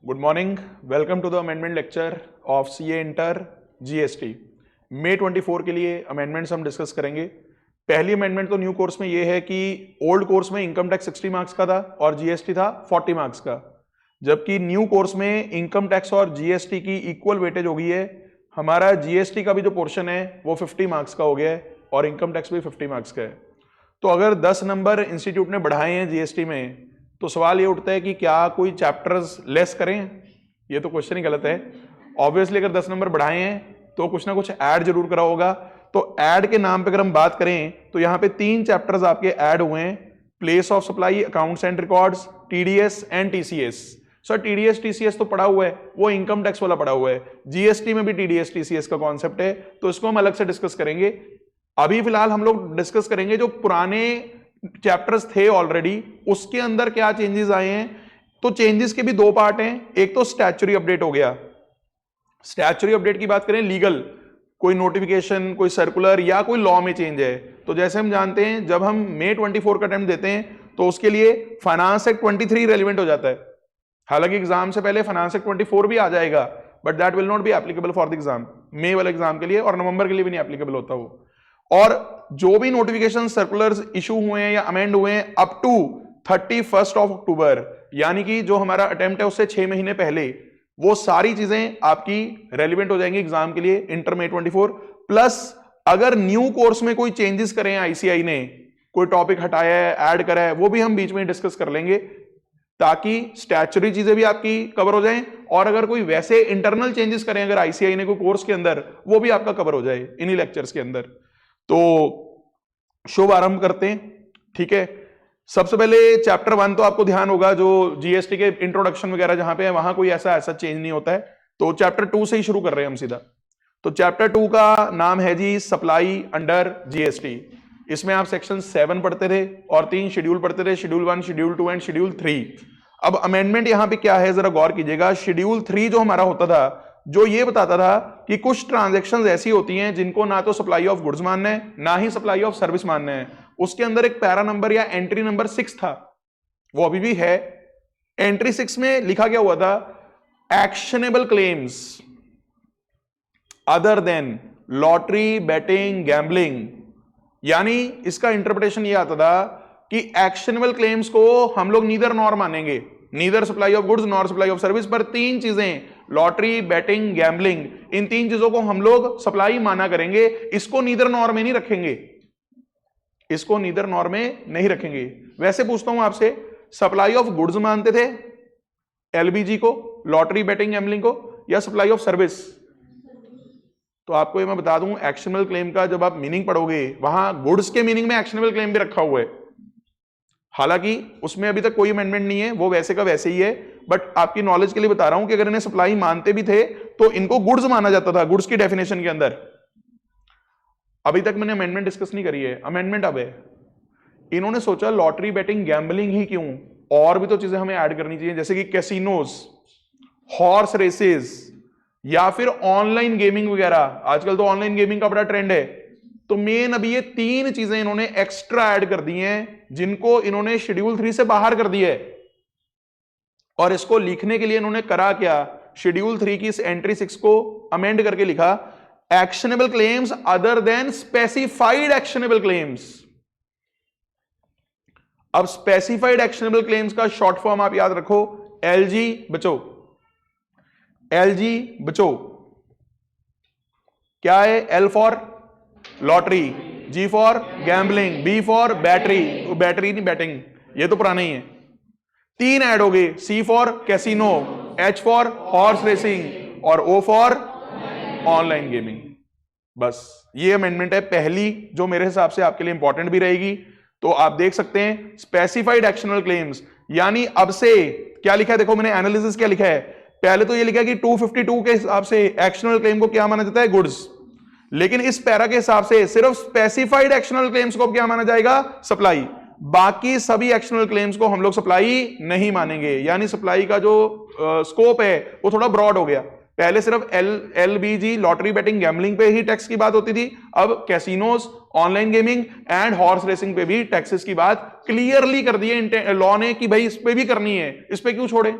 Good morning, welcome to the amendment lecture of CA inter GST. मई 24 के लिए amendments हम डिस्कस करेंगे। पहली अमेंडमेंट तो न्यू कोर्स में ये है कि ओल्ड कोर्स में इनकम टैक्स 60 मार्क्स का था और जीएसटी था 40 मार्क्स का, जबकि न्यू कोर्स में इनकम टैक्स और जीएसटी की इक्वल वेटेज हो गई है। हमारा जीएसटी का भी जो पोर्शन है वो 50 मार्क्स का हो गया है और इनकम टैक्स भी 50 मार्क्स का है। तो अगर 10 नंबर इंस्टीट्यूट ने बढ़ाए हैं जीएसटी में, तो सवाल ये उठता है कि क्या कोई चैप्टर्स लेस करें। ये तो क्वेश्चन ही गलत है। ऑब्वियसली अगर 10 नंबर बढ़ाए हैं तो कुछ ना कुछ ऐड जरूर करा होगा। तो ऐड के नाम पे अगर हम बात करें तो यहाँ पे 3 चैप्टर्स आपके ऐड हुए हैं, place of supply, accounts and records, TDS and TCS. Sir TDS TCS तो पढ़ा हुआ है, वो इनकम टैक्स वाला पढ़ा हुआ है। जीएसटी में भी टीडीएस टीसीएस का कॉन्सेप्ट है, तो इसको हम अलग से डिस्कस करेंगे। अभी फिलहाल हम लोग डिस्कस करेंगे जो पुराने चैप्टर्स थे ऑलरेडी, उसके अंदर क्या चेंजेस आए हैं। तो चेंजेस के भी 2 पार्ट हैं। एक तो स्टैच्यूटरी अपडेट हो गया। स्टैच्यूटरी अपडेट की बात करें, लीगल कोई नोटिफिकेशन, कोई सर्कुलर या कोई लॉ में चेंज है, तो जैसे हम जानते हैं जब हम मई 24 का अटेम्प्ट देते हैं तो उसके लिए फाइनेंस एक्ट 23 रेलिवेंट हो जाता है। हालांकि एग्जाम से पहले फाइनेंस एक्ट 24 भी आ जाएगा, but that will not be applicable for the exam, मई वाले एग्जाम के लिए, और नवंबर के लिए भी नहीं एप्लीकेबल होता वो। और जो भी नोटिफिकेशन सर्कुलर्स इशू हुए हैं या अमेंड हुए हैं अप टू 31 अक्टूबर, यानी कि जो हमारा अटेम्प्ट है उससे 6 महीने पहले, वो सारी चीजें आपकी रेलिवेंट हो जाएंगी एग्जाम के लिए इंटर मई 24। प्लस अगर न्यू कोर्स में कोई चेंजेस करें, आईसीआई ने कोई टॉपिक हटाया है, ऐड करा है, वो भी हम बीच में डिस्कस कर लेंगे, ताकि स्टैच्यूटरी चीजें भी आपकी कवर हो जाएं, और अगर कोई वैसे इंटरनल चेंजेस करें अगर आईसीआई ने कोई कोर्स के अंदर, वो भी आपका कवर हो जाए इन्हीं लेक्चर्स के अंदर। तो शुभ आरंभ करते हैं, ठीक है। सबसे पहले चैप्टर 1 तो आपको ध्यान होगा, जो जीएसटी के इंट्रोडक्शन वगैरह जहां पे है वहां कोई ऐसा चेंज नहीं होता है, तो चैप्टर 2 से ही शुरू कर रहे हैं हम सीधा। तो चैप्टर 2 का नाम है जी सप्लाई अंडर जीएसटी। इसमें आप सेक्शन 7 पढ़ते थे और 3 शेड्यूल पढ़ते थे, शेड्यूल 1, शेड्यूल 2 एंड शेड्यूल 3। अब अमेंडमेंट यहां पे क्या है जरा गौर कीजिएगा। शेड्यूल 3 जो हमारा होता था, जो ये बताता था कि कुछ ट्रांजैक्शंस ऐसी होती हैं जिनको ना तो सप्लाई ऑफ गुड्स मानना है ना ही सप्लाई ऑफ सर्विस मानना है। उसके अंदर एक पैरा नंबर या एंट्री नंबर 6 था, वो अभी भी है। एंट्री 6 में लिखा क्या हुआ था, actionable claims other than lottery, betting, gambling. यानी इसका इंटरप्रिटेशन ये आता था कि एक्शनेबल क्लेम्स को हम लोग नीदर नॉर मानेंगे, neither supply of goods nor supply of service, पर 3 चीजें, लॉटरी, बेटिंग, गैम्बलिंग, इन 3 चीजों को हम लोग सप्लाई माना करेंगे। इसको नीदर नॉर में नहीं रखेंगे, इसको नीदर नॉर में नहीं रखेंगे। वैसे पूछता हूं आपसे, सप्लाई ऑफ गुड्स मानते थे एलबीजी को, लॉटरी, बेटिंग, गैम्बलिंग को, या सप्लाई ऑफ सर्विस? तो आपको ये मैं बता दूं, एक्शनेबल क्लेम का जब आप मीनिंग पढ़ोगे वहां गुड्स के मीनिंग में एक्शनेबल क्लेम भी रखा हुआ है। हालांकि उसमें अभी तक कोई अमेंडमेंट नहीं है, वो वैसे का वैसे ही है, बट आपकी नॉलेज के लिए बता रहा हूं कि अगर इन्हें सप्लाई मानते भी थे तो इनको गुड्स माना जाता था, गुड्स की डेफिनेशन के अंदर। अभी तक मैंने अमेंडमेंट डिस्कस नहीं करी है, अमेंडमेंट अब है। इन्होंने सोचा लॉटरी, बेटिंग, गैम्बलिंग ही क्यों, और भी तो चीजें हमें ऐड करनी चाहिए, जैसे कि कैसीनोस, हॉर्स रेसेस, या फिर ऑनलाइन गेमिंग वगैरह। आजकल तो ऑनलाइन गेमिंग का बड़ा ट्रेंड है। तो मेन अभी ये 3 चीजें इन्होंने एक्स्ट्रा ऐड कर दी हैं, जिनको इन्होंने शेड्यूल 3 से बाहर कर दिया है। और इसको लिखने के लिए इन्होंने करा क्या, शेड्यूल 3 की इस एंट्री 6 को अमेंड करके लिखा, actionable claims other than specified actionable claims. अब स्पेसिफाइड एक्शनेबल क्लेम्स का शॉर्ट फॉर्म आप याद रखो, एलजी बचो। एलजी बचो क्या है, L for lottery, G for gambling, B for battery, battery नहीं बैटिंग, ये तो पुराना ही है। 3 ऐड हो गए, C for casino, H for horse racing, और ओ फॉर ऑनलाइन गेमिंग। बस ये अमेंडमेंट है पहली, जो मेरे हिसाब से आपके लिए इंपॉर्टेंट भी रहेगी। तो आप देख सकते हैं स्पेसिफाइड एक्शनेबल क्लेम्स, यानी अब से क्या लिखा है, देखो मैंने एनालिसिस क्या लिखा है। पहले तो ये लिखा है कि 252 के हिसाब से एक्शनेबल क्लेम को क्या माना जाता है, गुड्स, लेकिन इस पैरा के हिसाब से सिर्फ स्पेसिफाइड एक्शनेबल क्लेम्स को क्या माना जाएगा, सप्लाई। बाकी सभी एक्शनेबल क्लेम्स को हम लोग सप्लाई नहीं मानेंगे, यानी सप्लाई का जो स्कोप है वो थोड़ा ब्रॉड हो गया। पहले सिर्फ एलबीजी, लॉटरी, बेटिंग, गैम्बलिंग पे ही टैक्स की बात होती थी, अब casinos, online gaming and horse racing पे भी टैक्सेस की बात क्लियरली कर दी है लॉ ने कि भाई इस पे भी करनी है, इस पे क्यों छोड़े।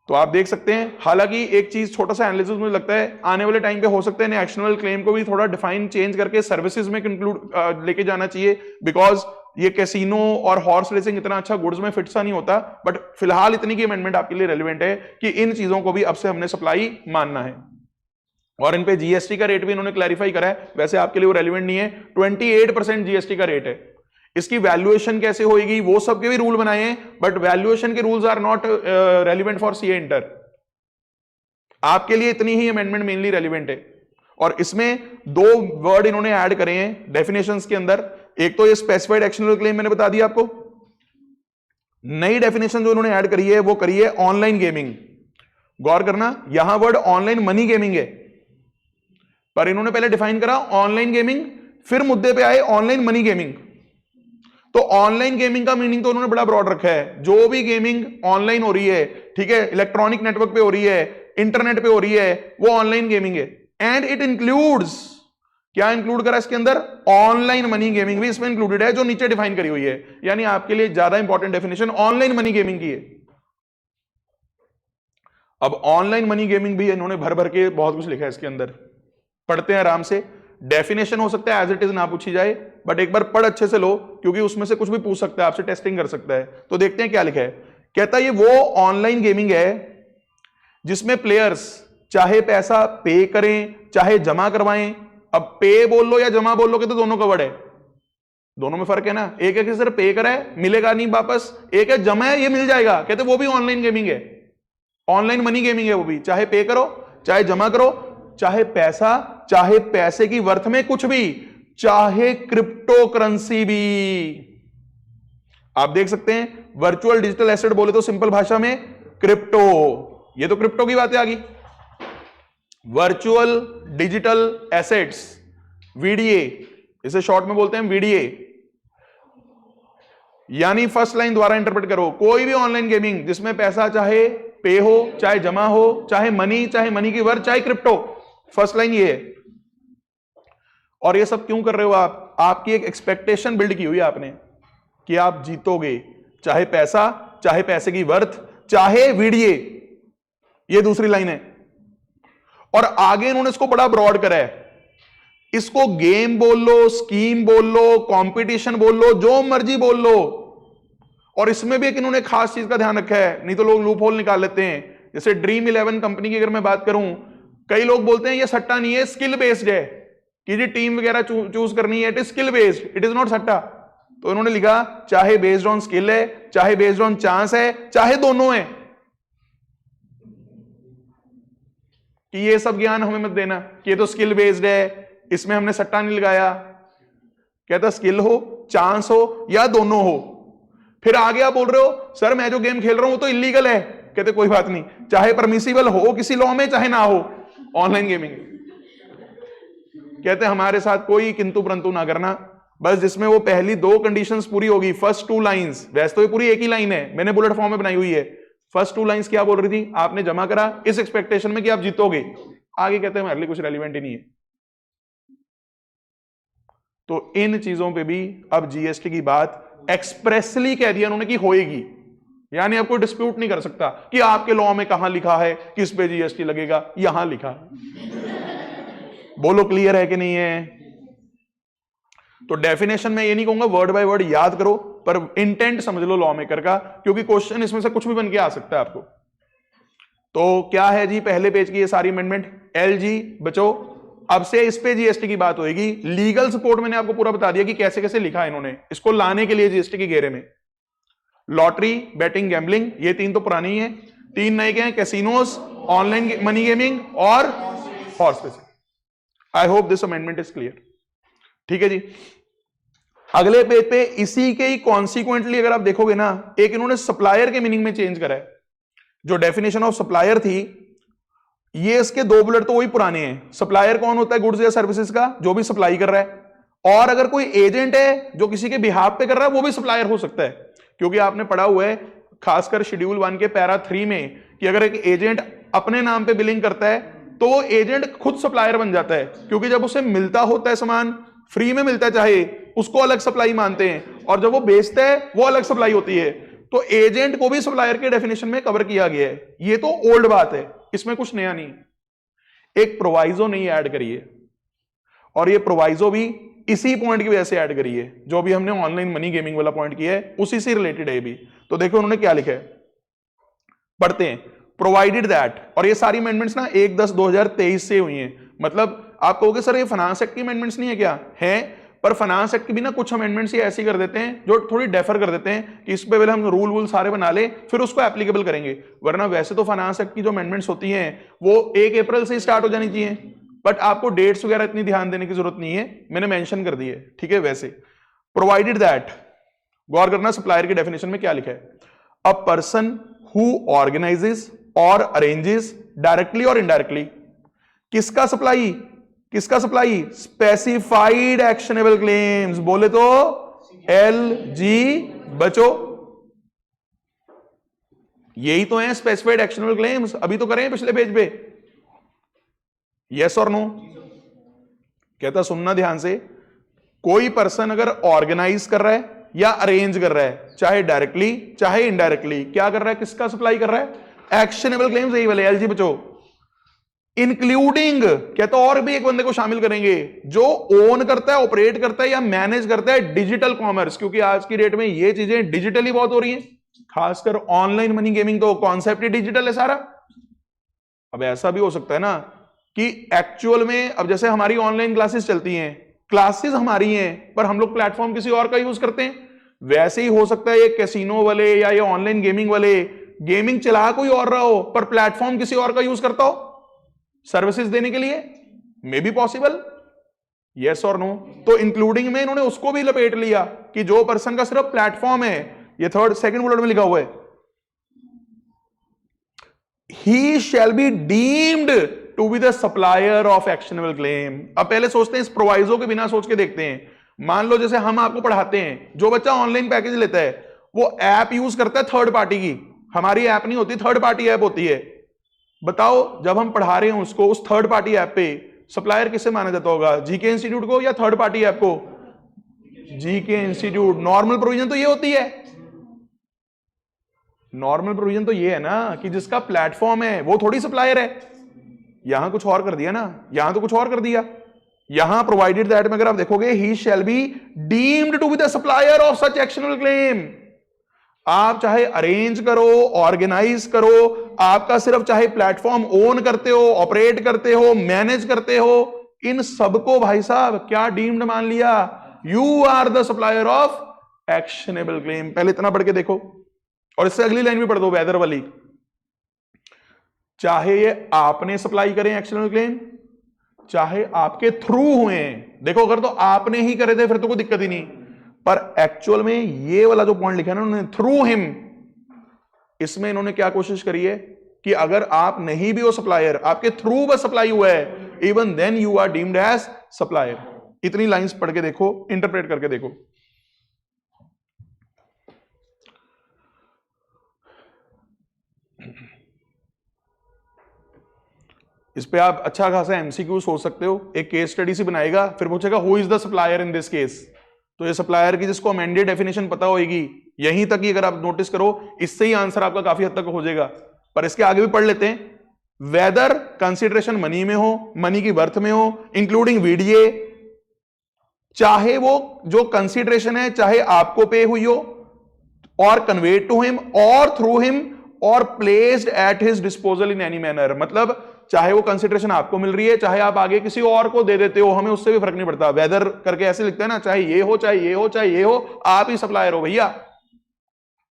तो आप देख सकते हैं, हालांकि एक चीज छोटा सा एनालिसिस मुझे लगता है आने वाले टाइम पे हो सकता है एक्शनेबल क्लेम को भी थोड़ा डिफाइन चेंज करके सर्विसेज में इंक्लूड लेके जाना चाहिए, बिकॉज ये कैसीनो और हॉर्स रेसिंग इतना अच्छा गुड्स में फिट सा नहीं होता। बट फिलहाल इतनी की अमेंडमेंट आपके लिए रेलिवेंट है कि इन चीजों को भी अब से हमने सप्लाई मानना है, और इन पे जीएसटी का रेट भी इन्होंने क्लैरिफाई करा है। वैसे आपके लिए वो रेलिवेंट नहीं है, 28% जीएसटी का रेट है। इसकी वैल्यूएशन कैसे होगी वो सब के भी रूल बनाए हैं, बट वैल्यूएशन के rules are not relevant for CA inter. आपके लिए इतनी ही अमेंडमेंट मेनली रेलिवेंट है, और इसमें दो वर्ड इन्होंने ऐड करे हैं डेफिनेशंस के अंदर। एक तो ये स्पेसिफाइड एक्शनेबल क्लेम मैंने बता दिया आपको, नई डेफिनेशन जो इन्होंने ऐड करी है वो करी है ऑनलाइन गेमिंग। गौर करना, यहां वर्ड ऑनलाइन मनी गेमिंग है, पर इन्होंने पहले डिफाइन करा ऑनलाइन गेमिंग, फिर मुद्दे पे आए ऑनलाइन मनी गेमिंग। तो ऑनलाइन गेमिंग का मीनिंग तो उन्होंने बड़ा ब्रॉड रखा है, जो भी गेमिंग ऑनलाइन हो रही है, ठीक है, इलेक्ट्रॉनिक नेटवर्क पे हो रही है, इंटरनेट पे हो रही है, वो ऑनलाइन गेमिंग है। एंड इट इंक्लूड्स, क्या इंक्लूड करा इसके अंदर, ऑनलाइन मनी गेमिंग भी इसमें इंक्लूडेड है, जो नीचे डिफाइन करी हुई है। यानी आपके लिए ज्यादा important definition online money gaming की है। अब ऑनलाइन मनी गेमिंग भी इन्होंने भर भर के बहुत कुछ लिखा है इसके अंदर, पढ़ते हैं आराम से। डेफिनेशन हो सकता है एज इट इज ना पूछी जाए, बट एक बार पढ़ अच्छे से लो, क्योंकि उसमें से कुछ भी पूछ सकता है, आपसे टेस्टिंग कर सकता है। तो देखते हैं क्या लिखा है। कहता है ये वो ऑनलाइन गेमिंग है जिसमें प्लेयर्स चाहे पैसा पे करें चाहे जमा करवाएं। अब पे बोल लो या जमा बोल लो, कि तो दोनों का वर्ड है, दोनों में फर्क है ना। एक है कि सर पे करा है मिलेगा नहीं वापस, एक है जमा है ये मिल जाएगा, कहते वो भी ऑनलाइन गेमिंग है, ऑनलाइन मनी गेमिंग है वो भी। चाहे पे करो चाहे जमा करो, चाहे पैसा चाहे पैसे की वर्थ में कुछ भी, चाहे क्रिप्टो करेंसी भी। आप देख सकते हैं वर्चुअल डिजिटल एसेट बोले तो सिंपल भाषा में क्रिप्टो, ये तो क्रिप्टो की बातें आ गई। वर्चुअल डिजिटल एसेट्स, वीडीए, इसे शॉर्ट में बोलते हैं वीडीए। यानी फर्स्ट लाइन द्वारा इंटरप्रेट करो, कोई भी ऑनलाइन गेमिंग जिसमें पैसा चाहे पे हो चाहे जमा हो, चाहे मनी की वर्थ, चाहे क्रिप्टो, फर्स्ट लाइन ये है। और ये सब क्यों कर रहे हो आप, आपकी एक एक्सपेक्टेशन बिल्ड की हुई है आपने कि आप जीतोगे, चाहे पैसा चाहे पैसे की वर्थ चाहे वीडीए, ये दूसरी लाइन है। और आगे इन्होंने इसको बड़ा ब्रॉड करा है, इसको गेम बोल लो, स्कीम बोल लो, कंपटीशन बोल लो, जो मर्जी बोल लो। और इसमें भी एक इन्होंने खास चीज का ध्यान रखा है, नहीं तो लोग लूप होल निकाल लेते हैं। जैसे ड्रीम 11 कंपनी की अगर मैं बात करूं, कई लोग बोलते हैं ये सट्टा नहीं है, स्किल बेस्ड है, कि जी टीम वगैरह चूज करनी है, it is skill based, it is not सट्टा। तो इन्होंने लिखा चाहे बेस्ड ऑन स्किल है, चाहे बेस्ड ऑन चांस है, चाहे दोनों है, कि ये सब ज्ञान हमें मत देना कि ये तो स्किल बेस्ड है, इसमें हमने सट्टा नहीं लगाया। कहता स्किल हो, चांस हो या दोनों हो। फिर आगे आप बोल रहे हो सर मैं जो गेम खेल रहा हूं वो तो इलीगल है, कहते कोई बात नहीं, चाहे परमिसिबल हो किसी लॉ में चाहे ना हो, ऑनलाइन गेमिंग। कहते हमारे साथ कोई किंतु परंतु ना करना, बस जिसमें वो पहली दो कंडीशंस पूरी होगी, फर्स्ट टू लाइंस, वैसे तो ये पूरी एक ही लाइन है, मैंने बुलेट फॉर्म में बनाई हुई है। फर्स्ट टू लाइंस क्या बोल रही थी, आपने जमा करा इस एक्सपेक्टेशन में कि आप जीतोगे, आगे कहते हैं हमारे लिए कुछ रेलिवेंट ही नहीं है। तो इन चीजों पे भी अब जीएसटी की बात एक्सप्रेसली कह दिया उन्होंने कि होएगी, यानी आपको डिस्प्यूट नहीं कर सकता कि आपके लॉ में कहां लिखा है किस पे जीएसटी लगेगा, यहां लिखा बोलो क्लियर है कि नहीं है। तो डेफिनेशन में ये नहीं कहूंगा वर्ड बाय वर्ड याद करो, पर इंटेंट समझ लो लॉ मेकर का, क्योंकि क्वेश्चन इसमें से कुछ भी बन के आ सकता है आपको। तो क्या है जी पहले पेज की ये सारी अमेंडमेंट, एलजी बचो। अब से इस पे जीएसटी की बात होगी। लीगल सपोर्ट मैंने आपको पूरा बता दिया कि कैसे कैसे लिखा है इन्होंने इसको लाने के लिए जीएसटी के घेरे में। लॉटरी, बैटिंग, गैम्बलिंग, ये तीन तो पुरानी है, तीन नए के हैं, कैसीनोस, ऑनलाइन मनी गेमिंग और horse racing. I hope this amendment is clear. ठीक है जी। अगले पेज पे इसी के ही कॉन्सिक्वेंटली अगर आप देखोगे ना, एक इन्होंने सप्लायर के मीनिंग में चेंज करा है। जो डेफिनेशन ऑफ सप्लायर थी, ये इसके दो बुलेट तो वही पुराने हैं। सप्लायर कौन होता है गुड्स या सर्विसेज का, जो भी सप्लाई कर रहा है। और अगर कोई एजेंट है जो किसी के बिहाफ पे कर रहा है, वो भी सप्लायर हो सकता है, क्योंकि आपने पढ़ा हुआ है खासकर शेड्यूल 1 के पैरा 3 में कि अगर एक एजेंट अपने नाम पे बिलिंग करता है तो वो एजेंट खुद सप्लायर बन जाता है, क्योंकि जब उसे मिलता होता है सामान फ्री में मिलता है चाहे, उसको अलग सप्लाई मानते हैं, और जब वो बेचता है वो अलग सप्लाई होती है। तो एजेंट को भी सप्लायर के डेफिनेशन में कवर किया गया है। ये तो ओल्ड बात है, इसमें कुछ नया नहीं। एक प्रोवाइजो नहीं ऐड करिए, और ये प्रोवाइजो भी इसी पॉइंट की वजह से ऐड करी है, जो भी हमने ऑनलाइन मनी गेमिंग वाला पॉइंट किया है उसी से रिलेटेड है भी। तो देखो उन्होंने क्या लिखा है, पढ़ते हैं। प्रोवाइडेड दैट, और ये सारी अमेंडमेंट्स ना 1/10/2023 से हुई हैं। मतलब आप कहोगे सर ये फाइनेंस एक्ट की अमेंडमेंट्स नहीं है क्या? है, पर फाइनेंस एक्ट की भी ना कुछ अमेंडमेंट्स ये ऐसी कर देते हैं जो थोड़ी डेफर कर देते हैं कि इस पे पहले हम रूल वूल सारे बना ले फिर उसको एप्लीकेबल करेंगे। वरना वैसे तो फाइनेंस एक्ट की जो अमेंडमेंट्स होती हैं वो 1 अप्रैल से स्टार्ट हो जानी चाहिए, बट आपको डेट्स वगैरह इतनी ध्यान देने की जरूरत नहीं है, मैंने मेंशन कर दी है, ठीक है। वैसे प्रोवाइडेड दैट, गौर करना सप्लायर की डेफिनेशन में क्या लिखा है। अ पर्सन हु ऑर्गेनाइजेस और अरेंजेस डायरेक्टली और इनडायरेक्टली, किसका सप्लाई, किसका सप्लाई, स्पेसिफाइड एक्शनेबल क्लेम्स, बोले तो LG बचो, यही तो है स्पेसिफाइड एक्शनेबल क्लेम्स। अभी तो करें पिछले पेज पे, यस और नो। कहता सुनना ध्यान से, कोई पर्सन अगर ऑर्गेनाइज कर रहा है या अरेंज कर रहा है, चाहे डायरेक्टली चाहे इनडायरेक्टली, क्या कर रहा है, किसका सप्लाई कर रहा है, एक्शनेबल क्लेम्स, यही वाले LG बचो। इंक्लूडिंग, कहता और भी एक बंदे को शामिल करेंगे जो ओन करता है, ऑपरेट करता है या मैनेज करता है डिजिटल कॉमर्स, क्योंकि आज की डेट में ये चीजें डिजिटली बहुत हो रही हैं, खासकर ऑनलाइन मनी गेमिंग तो कॉन्सेप्ट ही डिजिटल है सारा। अब ऐसा भी हो सकता है ना कि एक्चुअल में, अब जैसे हमारी ऑनलाइन क्लासेस चलती हैं, क्लासेस हमारी हैं पर हम लोग प्लेटफॉर्म किसी और का यूज करते हैं, वैसे ही हो सकता है ये कैसीनो वाले या ये ऑनलाइन गेमिंग वाले गेमिंग चला कोई और रहा हो पर प्लेटफॉर्म किसी और का यूज करता हो सर्विसेज देने के लिए, मे बी पॉसिबल, यस और नो। तो इंक्लूडिंग में इन्होंने उसको भी लपेट लिया कि जो पर्सन का सिर्फ प्लेटफॉर्म है, ये थर्ड सेकंड बुलेट में लिखा हुआ है, he shall be deemed to be the supplier of actionable claim। अब पहले सोचते हैं इस प्रोवाइजो के बिना सोच के देखते हैं। मान लो जैसे हम आपको पढ़ाते हैं, जो बच्चा ऑनलाइन पैकेज लेता है वो ऐप यूज करता है थर्ड पार्टी की, हमारी ऐप नहीं होती, थर्ड पार्टी ऐप होती है। बताओ जब हम पढ़ा रहे हैं उसको उस थर्ड पार्टी ऐप पे, सप्लायर किसे माना जाता होगा, जीके इंस्टीट्यूट को या थर्ड पार्टी ऐप को, जीके इंस्टीट्यूट। नॉर्मल प्रोविजन तो ये होती है, नॉर्मल प्रोविजन तो ये है ना कि जिसका प्लेटफॉर्म है वो थोड़ी सप्लायर है। यहां कुछ और कर दिया ना, यहां तो कुछ और कर दिया। यहां प्रोवाइडेड दैट में अगर आप देखोगे, he shall be deemed to be the supplier of such actionable claim. आप चाहे अरेंज करो, ऑर्गेनाइज करो, आपका सिर्फ चाहे प्लेटफॉर्म ओन करते हो, ऑपरेट करते हो, मैनेज करते हो, इन सबको भाई साहब क्या डीम्ड मान लिया, you are the supplier of actionable claim. पहले इतना पढ़ के देखो और इससे अगली लाइन भी पढ़ दो, वेदर वाली। चाहे ये आपने सप्लाई करें एक्शनेबल क्लेम, चाहे आपके थ्रू हुए। देखो अगर तो आपने ही करे थे फिर तो कोई दिक्कत ही नहीं, पर एक्चुअल में ये वाला जो पॉइंट लिखा है ना उन्होंने, थ्रू हिम, इसमें इन्होंने क्या कोशिश करी है कि अगर आप नहीं भी हो सप्लायर, आपके थ्रू बस सप्लाई हुआ है, even then you are deemed as supplier. इतनी लाइंस पढ़ के देखो, इंटरप्रेट करके देखो। इस पे आप अच्छा खासा एमसीक्यू सोच सकते हो। एक केस स्टडी से बनाएगा, फिर पूछेगा who is the supplier in this case, तो ये सप्लायर की जिसको अमेंडेड डेफिनेशन पता होगी, यहीं तक ही अगर आप नोटिस करो, इससे ही आंसर आपका काफी हद तक हो जाएगा। पर इसके आगे भी पढ़ लेते हैं। वेदर कंसिडरेशन मनी में हो, मनी की वर्थ में हो, इंक्लूडिंग वीडीए, चाहे वो जो कंसिडरेशन है चाहे आपको पे हुई हो, और कन्वेड टू हिम और थ्रू हिम और placed at his disposal in any manner. मतलब चाहे वो कंसिडरेशन आपको मिल रही है, चाहे आप आगे किसी और को दे देते हो, हमें उससे भी फर्क नहीं पड़ता। वेदर करके ऐसे लिखते हैं ना, चाहे ये हो चाहे ये हो चाहे ये हो, आप ही सप्लायर हो भैया।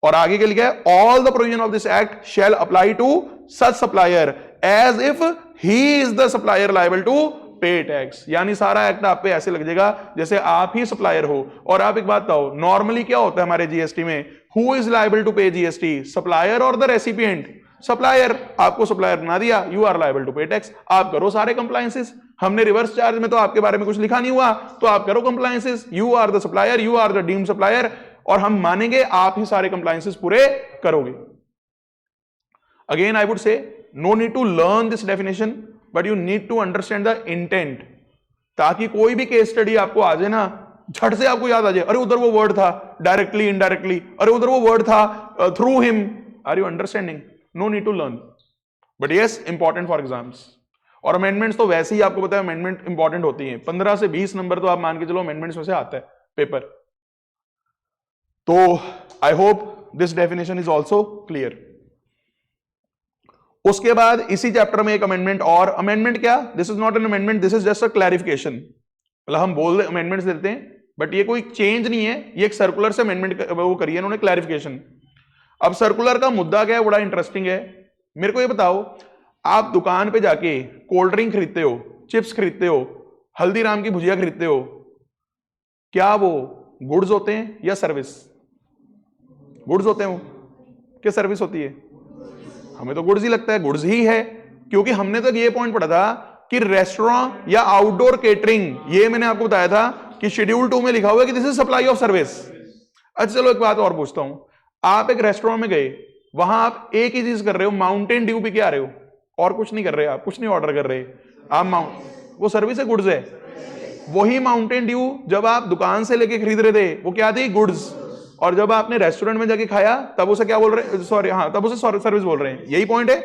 और आगे के लिखा है, all the provision of this act shall apply to such supplier as if he is the supplier liable to pay tax. यानी सारा एक्ट आप पे ऐसे लग जाएगा जैसे आप ही सप्लायर हो। और आप एक बात बताओ, नॉर्मली क्या होता है हमारे जीएसटी में, हु इज लायबल टू पे जीएसटी, सप्लायर और द रेसिपिएंट? सप्लायर। आपको सप्लायर बना दिया, you are liable to pay tax, आप करो सारे कंप्लायंसेस। हमने रिवर्स चार्ज में तो आपके बारे में कुछ लिखा नहीं हुआ, तो आप करो compliances, you are the supplier, you are the deemed supplier, और हम मानेंगे आप ही सारे कंप्लायंसेस पूरे करोगे। Again I would say, no need to learn this definition, but you need to understand the intent, ताकि कोई भी केस स्टडी आपको आ जाए ना, झट से आपको याद आ जाए, अरे उधर वो वर्ड था, डायरेक्टली इनडायरेक्टली, अरे उधर वो वर्ड था, through him. Are you understanding? No need to learn, but yes important for exams. और अमेंडमेंट्स तो वैसे ही आपको पता है अमेंडमेंट इंपॉर्टेंट होती है, 15 से 20 नंबर तो आप मान के चलो अमेंडमेंट्स में से आता है पेपर। तो I hope this definition is also clear. उसके बाद इसी चैप्टर में एक अमेंडमेंट, और अमेंडमेंट क्या, this is not an amendment, this is just a clarification. मतलब हम बोल रहे अमेंडमेंट्स देते हैं बट ये कोई चेंज नहीं है, ये एक सर्कुलर से अमेंडमेंट वो करी है उन्होंने, क्लैरिफिकेशन। अब सर्कुलर का मुद्दा क्या है, बड़ा इंटरेस्टिंग है। मेरे को ये बताओ, आप दुकान पे जाके कोल्ड ड्रिंक खरीदते हो, चिप्स खरीदते हो, हल्दीराम की भुजिया खरीदते हो, क्या वो गुड्स होते हैं या सर्विस? गुड्स होते हैं वो, क्या सर्विस होती है? हमें तो गुड्स ही लगता है, गुड्स ही है, क्योंकि हमने तो ये पॉइंट पढ़ा था कि रेस्टोरेंट या आउटडोर केटरिंग, ये मैंने आपको बताया था कि शेड्यूल 2 में लिखा हुआ है कि this is supply of service. अच्छा चलो एक बात और पूछता हूं, आप एक रेस्टोरेंट में गए, वहां आप एक ही चीज कर रहे हो, माउंटेन ड्यू पी के आ रहे हो, और कुछ नहीं कर रहे, आप कुछ नहीं ऑर्डर कर रहे, आप वो सर्विस है, गुड्स है? वही माउंटेन ड्यू जब आप दुकान से लेके खरीद रहे थे वो क्या थी, गुड्स, और जब आपने रेस्टोरेंट में जाके खाया तब उसे क्या बोल रहे हैं, सॉरी हाँ, तब उसे सर्विस बोल रहे हैं। यही पॉइंट है।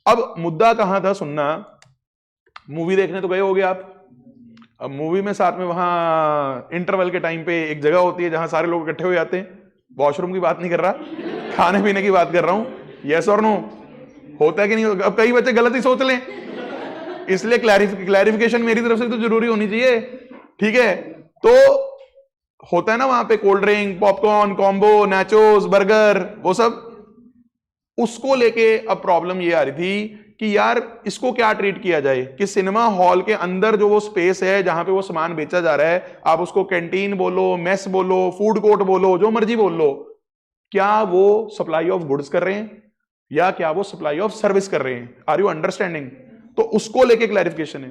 अब मुद्दा कहां था, सुनना, मूवी देखने तो गए होगे आप, अब मूवी में साथ में वहां इंटरवल के टाइम पे एक जगह होती है जहां सारे लोग इकट्ठे हो जाते हैं, वॉशरूम की बात नहीं कर रहा, खाने पीने की बात कर रहा हूं, यस और नो, होता है कि नहीं? अब कई बच्चे गलत ही सोच लें, इसलिए क्लैरिफिकेशन मेरी तरफ से तो जरूरी होनी चाहिए, ठीक है? तो होता है ना वहां पे cold drink, popcorn, combo, nachos, burger, वो सब, उसको लेके अब प्रॉब्लम ये आ रही थी कि यार इसको क्या ट्रीट किया जाए कि सिनेमा हॉल के अंदर जो वो स्पेस है जहां पे वो सामान बेचा जा रहा है, आप उसको कैंटीन बोलो, मेस बोलो, फूड कोर्ट बोलो, जो मर्जी बोल लो, क्या वो सप्लाई ऑफ गुड्स कर रहे हैं या क्या वो सप्लाई ऑफ सर्विस कर रहे हैं? Are you understanding? तो उसको लेके क्लैरिफिकेशन है।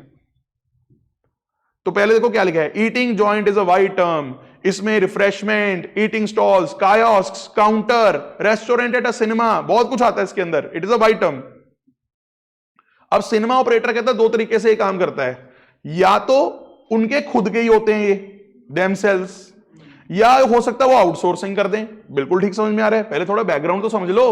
तो पहले देखो क्या लिखा है, eating joint is a wide term, इसमें refreshment, eating stalls, kiosk, counter, restaurant at a cinema, बहुत कुछ आता है इसके अंदर, it is a wide term. अब सिनेमा ऑपरेटर कहता है दो तरीके से ये काम करता है, या तो उनके खुद के ही होते हैं ये देमसेल्स, या हो सकता है वो आउटसोर्सिंग कर दें। बिल्कुल ठीक समझ में आ रहा है? पहले थोड़ा बैकग्राउंड तो समझ लो।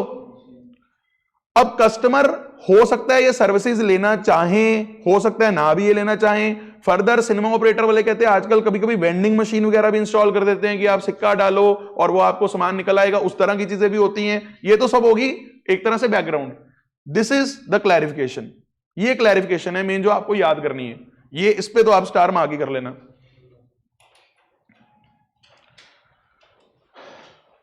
अब कस्टमर हो सकता है ये सर्विसेज लेना चाहें, हो सकता है ना भी ये लेना चाहें। फर्दर सिनेमा ऑपरेटर वाले कहते हैं आजकल कभी कभी वेंडिंग मशीन वगैरह भी इंस्टॉल कर देते हैं कि आप सिक्का डालो और वो आपको सामान निकल आएगा, उस तरह की चीजें भी होती हैं। ये तो सब होगी एक तरह से background. This is the clarification, ये क्लैरिफिकेशन है मेन जो आपको याद करनी है। ये इस पे तो आप स्टार मार्क ही कर लेना।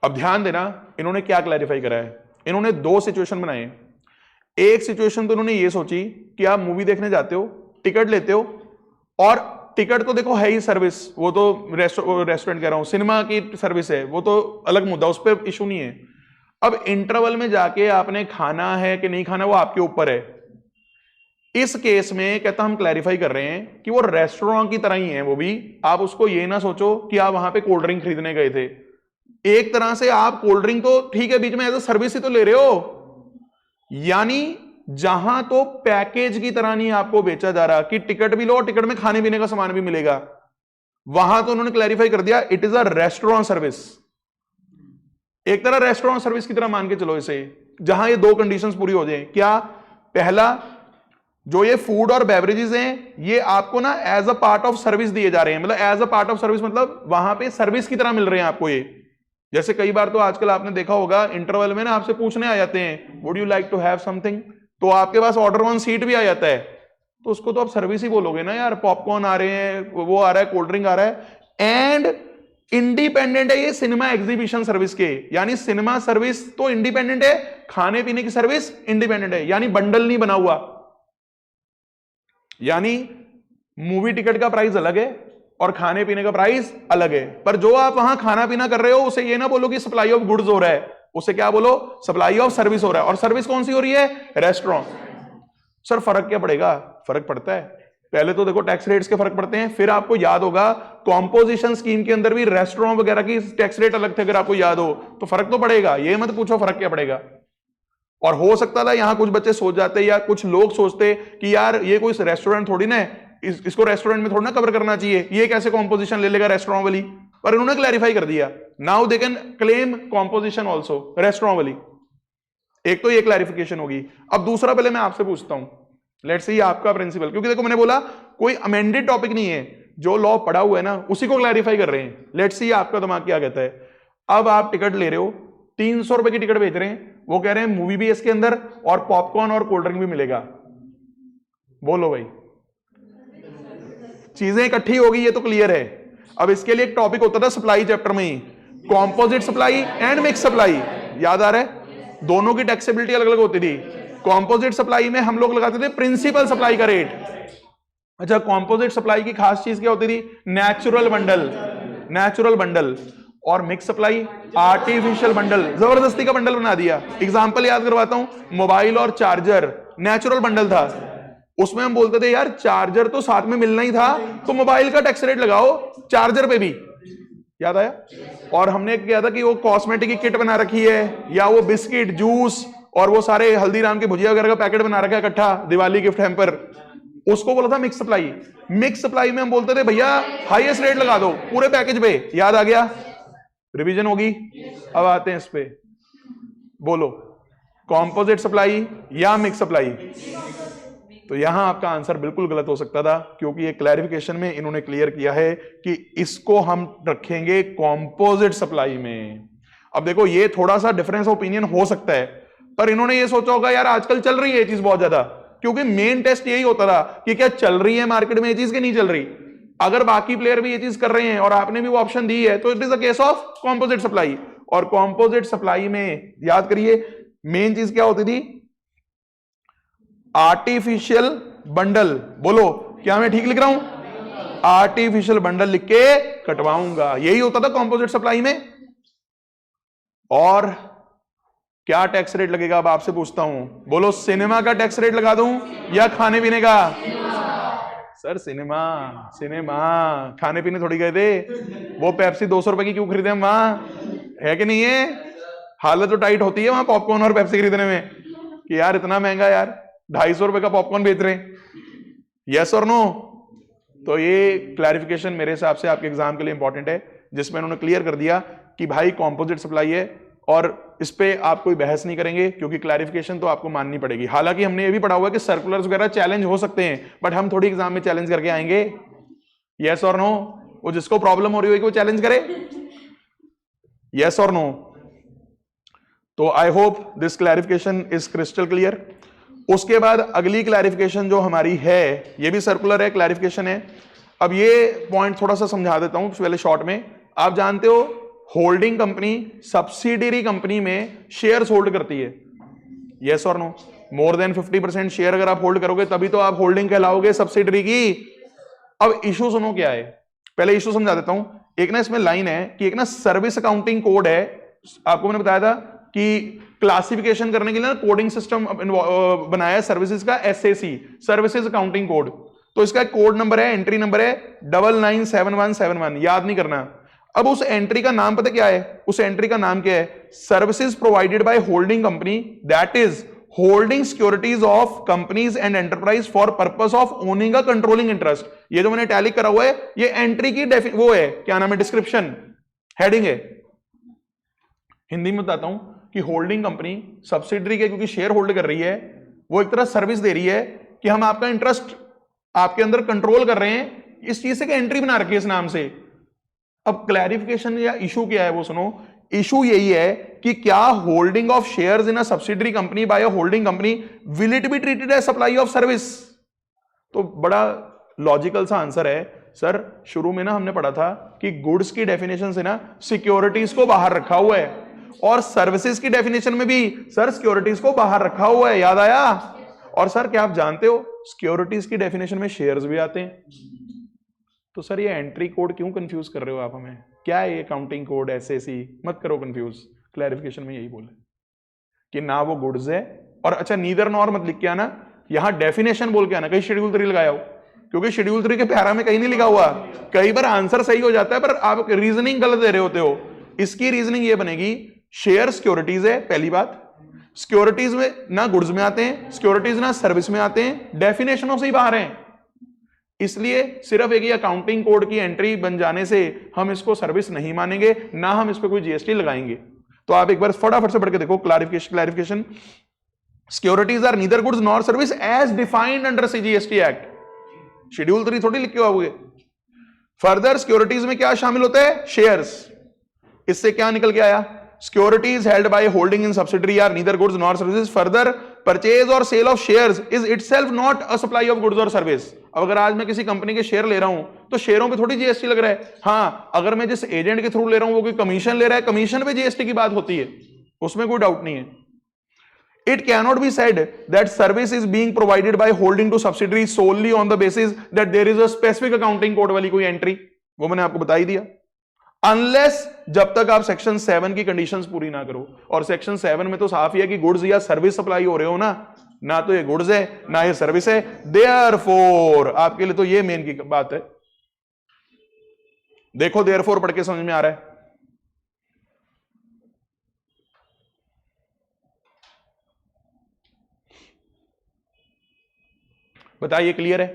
अब ध्यान देना इन्होंने क्या क्लैरिफाई करा है, इन्होंने दो सिचुएशन बनाए। एक सिचुएशन तो इन्होंने ये सोची कि आप मूवी देखने जाते हो, टिकट लेते हो, और टिकट तो देखो है ही सर्विस, वो तो रेस्टोरेंट कह रहा हूं, सिनेमा की सर्विस है, वो तो अलग मुद्दा, उस पर इशू नहीं है। अब इंटरवल में जाके आपने खाना है कि नहीं खाना वो आपके ऊपर है। इस केस में कहता हम क्लैरिफाई कर रहे हैं कि वो रेस्टोरेंट की तरह ही है वो भी। आप उसको ये ना सोचो कि आप वहां पे कोल्ड ड्रिंक खरीदने गए थे, एक तरह से आप कोल्ड ड्रिंक तो ठीक है बीच में एज अ सर्विस ही तो ले रहे हो, यानी जहां तो पैकेज की तरह नहीं आपको बेचा जा रहा कि टिकट भी लो और टिकट में खाने पीने का सामान भी मिलेगा, वहां तो उन्होंने क्लैरिफाई कर दिया it is a restaurant service. एक तरह रेस्टोरेंट सर्विस की तरह मान के चलो इसे, जहां ये दो कंडीशंस पूरी हो जाए। क्या? पहला, जो ये फूड और बेवरेजेस हैं ये आपको ना as a part of service दिए जा रहे हैं, मतलब as a part of service मतलब वहां पे सर्विस की तरह मिल रहे हैं आपको ये। जैसे कई बार तो आजकल आपने देखा होगा इंटरवल में ना आपसे पूछने आ जाते हैं would you like to have something, तो आपके पास ऑर्डर वन सीट भी आ जाता है, तो उसको तो आप सर्विस ही बोलोगे ना यार, पॉपकॉर्न आ रहे हैं, वो आ रहा है, कोल्ड ड्रिंक आ रहा है। एंड इंडिपेंडेंट है ये सिनेमा एग्जीबिशन सर्विस के, यानी सिनेमा सर्विस तो इंडिपेंडेंट है, खाने पीने की सर्विस इंडिपेंडेंट है, यानी बंडल नहीं बना हुआ। यानी मूवी टिकट का प्राइस अलग है और खाने पीने का प्राइस अलग है, पर जो आप वहां खाना पीना कर रहे हो उसे ये ना बोलो कि सप्लाई ऑफ गुड्स हो रहा है, उसे क्या बोलो, सप्लाई ऑफ सर्विस हो रहा है। और सर्विस कौन सी हो रही है? रेस्टोरेंट। सर फर्क क्या पड़ेगा? फर्क पड़ता है। पहले तो देखो टैक्स रेट्स के फर्क पड़ते हैं, फिर आपको याद होगा कॉम्पोजिशन स्कीम के अंदर भी रेस्टोरेंट वगैरह की टैक्स रेट अलग थे, अगर आपको याद हो तो फर्क तो पड़ेगा, ये मत पूछो फर्क क्या पड़ेगा। और हो सकता था यहां कुछ बच्चे सोच जाते या कुछ लोग सोचते कि यार ये कोई रेस्टोरेंट थोड़ी ना है, इसको रेस्टोरेंट में थोड़ा ना कवर करना चाहिए, ये कैसे कॉम्पोजिशन ले लेगा रेस्टोरेंट वाली, पर इन्होंने क्लैरिफाई कर दिया, now they can claim composition also restaurant वाली। एक तो ये क्लैरिफिकेशन होगी। अब दूसरा पहले मैं आपसे पूछता हूं, लेट्स सी आपका प्रिंसिपल, क्योंकि देखो मैंने बोला कोई अमेंडेड टॉपिक नहीं है, जो लॉ पढ़ा हुआ है ना उसी को क्लैरिफाई कर रहे हैं। लेट्स सी आपका दिमाग क्या कहता है। अब आप टिकट ले रहे हो, 300 रुपए की टिकट बेच रहे हैं, वो कह रहे हैं मूवी भी इसके अंदर और पॉपकॉर्न और कोल्ड ड्रिंक भी मिलेगा। बोलो भाई, चीजें इकट्ठी होगी, ये तो क्लियर है। अब इसके लिए एक टॉपिक होता था सप्लाई चैप्टर में ही, composite supply and mix supply, याद आ रहा है? दोनों की टैक्सेबिलिटी अलग अलग होती थी। कॉम्पोजिट सप्लाई में हम लोग लगाते थे प्रिंसिपल सप्लाई का रेट। अच्छा, कॉम्पोजिट सप्लाई की खास चीज क्या होती थी? Natural bundle, natural bundle. और मिक्स सप्लाई आर्टिफिशियल बंडल, जबरदस्ती का बंडल बना दिया। एग्जांपल याद करवाता हूं, मोबाइल और चार्जर नेचुरल बंडल था, उसमें हम बोलते थे यार चार्जर तो साथ में मिलना ही था, तो मोबाइल का टैक्स रेट लगाओ चार्जर पे भी, याद आया? और हमने किया था कि वो कॉस्मेटिक की किट बना रखी है, या वो बिस्किट, जूस और वो सारे हल्दीराम के भुजिया वगैरह का पैकेट बना रखा है इकट्ठा, दिवाली गिफ्ट हैम्पर, उसको बोला था मिक्स सप्लाई। मिक्स सप्लाई में हम बोलते थे भैया हाईएस्ट रेट लगा दो पूरे पैकेज पे, याद आ गया? रिवीजन होगी। अब आते हैं इस पे, बोलो कॉम्पोजिट सप्लाई या मिक्स सप्लाई? तो यहां आपका आंसर बिल्कुल गलत हो सकता था, क्योंकि ये क्लैरिफिकेशन में इन्होंने क्लियर किया है कि इसको हम रखेंगे कॉम्पोजिट सप्लाई में। अब देखो ये थोड़ा सा डिफरेंस ओपिनियन हो सकता है, पर इन्होंने ये सोचा होगा यार आजकल चल रही है ये चीज बहुत ज्यादा, क्योंकि मेन टेस्ट यही होता था कि क्या चल रही है मार्केट में ये चीज कि नहीं चल रही। अगर बाकी प्लेयर भी ये चीज कर रहे हैं और आपने भी वो ऑप्शन दी है, तो it is a case of composite supply. और कॉम्पोजिट सप्लाई में याद करिए मेन चीज क्या होती थी? Artificial bundle. बोलो क्या मैं ठीक लिख रहा हूं? आर्टिफिशियल बंडल लिख के कटवाऊंगा, यही होता था कॉम्पोजिट सप्लाई में। और क्या टैक्स रेट लगेगा अब आपसे पूछता हूं, बोलो सिनेमा का टैक्स रेट लगा दूं या खाने पीने का? सर सिनेमा, सिनेमा खाने पीने थोड़ी गए थे, वो पेप्सी 200 रुपए की क्यों खरीदे हम वहां, है कि नहीं है? हालत तो टाइट होती है वहां पॉपकॉर्न और पेप्सी खरीदने में कि यार इतना महंगा, यार 250 रुपए का पॉपकॉर्न बेच रहे हैं। यस और नो? तो ये क्लैरिफिकेशन मेरे हिसाब से आपके एग्जाम के लिए इंपॉर्टेंट है, जिसमें उन्होंने क्लियर कर दिया कि भाई कॉम्पोजिट सप्लाई है, और इस पे आप कोई बहस नहीं करेंगे, क्योंकि क्लैरिफिकेशन तो आपको माननी पड़ेगी। हालांकि हमने ये भी पढ़ा हुआ है कि सर्कुलर्स वगैरह चैलेंज हो सकते हैं, बट हम थोड़ी एग्जाम में चैलेंज करके आएंगे। यस और नो? वो जिसको प्रॉब्लम हो रही हो कि वो चैलेंज करे, यस और नो? तो I hope this clarification is crystal clear. उसके बाद अगली क्लैरिफिकेशन जो हमारी है, ये भी सर्कुलर है, क्लैरिफिकेशन है। अब ये पॉइंट थोड़ा सा समझा देता हूं पहले शॉर्ट में। आप जानते हो होल्डिंग कंपनी सब्सिडियरी कंपनी में शेयर्स होल्ड करती है, यस और नो? मोर देन 50% शेयर अगर आप होल्ड करोगे तभी तो आप होल्डिंग कहलाओगे सब्सिडियरी की। अब इशू सुनो क्या है, पहले इशू समझा देता हूं। एक ना इसमें लाइन है कि एक ना सर्विस अकाउंटिंग कोड है, आपको मैंने बताया था कि क्लासिफिकेशन करने के लिए ना कोडिंग सिस्टम बनाया है सर्विसेज का, एसएसी सर्विसेज अकाउंटिंग कोड। तो इसका कोड नंबर है, एंट्री नंबर है 997171, याद नहीं करना। अब उस एंट्री का नाम पता क्या है? उस एंट्री का नाम क्या है? Services provided by holding company that is holding securities of companies and enterprise for purpose of owning a controlling interest. ये जो मैंने टैलिक करा हुआ है, ये एंट्री की वो है, क्या नाम है, डिस्क्रिप्शन, हेडिंग है। हिंदी में बताता हूं कि होल्डिंग कंपनी सब्सिडरी के क्योंकि शेयर होल्ड कर रही है, वो एक तरह सर्विस दे रही है कि हम आपका इंटरेस्ट आपके अंदर कंट्रोल कर रहे हैं, इस चीज से एंट्री बना रखी है इस नाम से। अब क्लैरिफिकेशन या इशू क्या है वो सुनो। इशू यही है कि क्या holding of shares in a subsidiary company by a holding company will it be treated as supply of service? तो बड़ा लॉजिकल सा आंसर है सर। शुरू में ना हमने पढ़ा था कि गुड्स की डेफिनेशन से ना सिक्योरिटीज को बाहर रखा हुआ है, और सर्विसेज की डेफिनेशन में भी सर सिक्योरिटीज को बाहर रखा हुआ है, याद आया? और सर क्या आप जानते हो सिक्योरिटीज की डेफिनेशन में शेयर्स भी आते हैं। तो सर ये एंट्री कोड क्यों कंफ्यूज कर रहे हो आप हमें? क्या है ये काउंटिंग कोड, एसएसी? मत करो कंफ्यूज। क्लैरिफिकेशन में यही बोले कि ना वो गुड्स है, और अच्छा नीदर नॉर मत लिख के आना, यहां डेफिनेशन बोल के आना, कहीं शेड्यूल 3 लगाया हो, क्योंकि शेड्यूल 3 के पैरा में कहीं नहीं लिखा हुआ। कई बार आंसर सही हो जाता है पर आप रीजनिंग गलत दे रहे होते हो। इसकी रीजनिंग ये बनेगी, शेयर सिक्योरिटीज है, पहली बात, सिक्योरिटीज में ना गुड्स में आते हैं, सिक्योरिटीज ना सर्विस में आते हैं, डेफिनेशनों से ही बाहर हैं। इसलिए सिर्फ एक अकाउंटिंग कोड की एंट्री बन जाने से हम इसको सर्विस नहीं मानेंगे, ना हम इस पर कोई जीएसटी लगाएंगे। तो आप एक बार फटाफट से पढ़ के देखो clarification. Securities are neither goods nor service as defined under CGST act. Schedule 3 थोड़ी लिख के आओगे। फर्दर सिक्योरिटीज में क्या शामिल होता है? शेयर्स। इससे क्या निकल के आया? Securities held by holding in subsidiary are neither goods nor services. Further purchase और sale of shares is itself not a supply of goods और सर्विस। अब अगर आज मैं किसी कंपनी के शेयर ले रहा हूं तो शेयरों पे थोड़ी जीएसटी लग रहा है। हाँ, अगर मैं जिस एजेंट के थ्रू ले रहा हूं वो कोई कमीशन ले रहा है, कमीशन पे जीएसटी की बात होती है, उसमें कोई डाउट नहीं है। It cannot be said that service is being provided by holding to subsidiary solely on the basis that there is a specific accounting code वाली कोई एंट्री, वो मैंने आपको बता ही दिया। अनलेस जब तक आप सेक्शन 7 की कंडीशंस पूरी ना करो, और सेक्शन 7 में तो साफ ही है कि गुड्स या सर्विस सप्लाई हो रहे हो ना तो ये गुड्स है ना ये सर्विस है। देयरफॉर आपके लिए तो ये मेन की बात है। देखो देयरफॉर पढ़ के समझ में आ रहा है? बताइए, क्लियर है?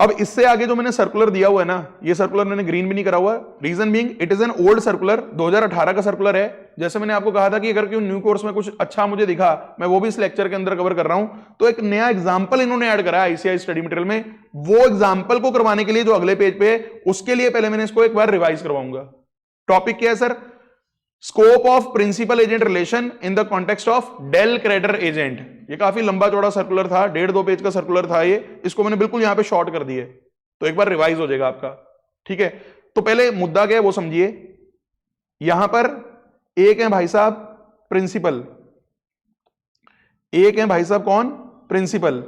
अब इससे आगे जो मैंने सर्कुलर दिया हुआ है ना, ये सर्कुलर मैंने ग्रीन भी नहीं करा हुआ। Reason being it is an old circular, 2018 का सर्कुलर है। जैसे मैंने आपको कहा था कि अगर कोई न्यू कोर्स में कुछ अच्छा मुझे दिखा, मैं वो भी इस लेक्चर के अंदर कवर कर रहा हूं। तो एक नया एग्जांपल इन्होंने ऐड करा है आईसीआई स्टडी मटेरियल में। वो एग्जांपल को करवाने के लिए जो अगले पेज पे है, उसके लिए पहले मैंने इसको एक बार रिवाइज करवाऊंगा। टॉपिक क्या है sir? Scope of principal agent relation in the context of del credere agent. ये काफी लंबा चौड़ा सर्कुलर था, 1.5-2 पेज का सर्कुलर था ये। इसको मैंने बिल्कुल यहां पे शॉर्ट कर दिए, तो एक बार रिवाइज हो जाएगा आपका। ठीक है, तो पहले मुद्दा क्या है वो समझिए। यहां पर एक है भाई साहब प्रिंसिपल, एक है भाई साहब कौन? प्रिंसिपल।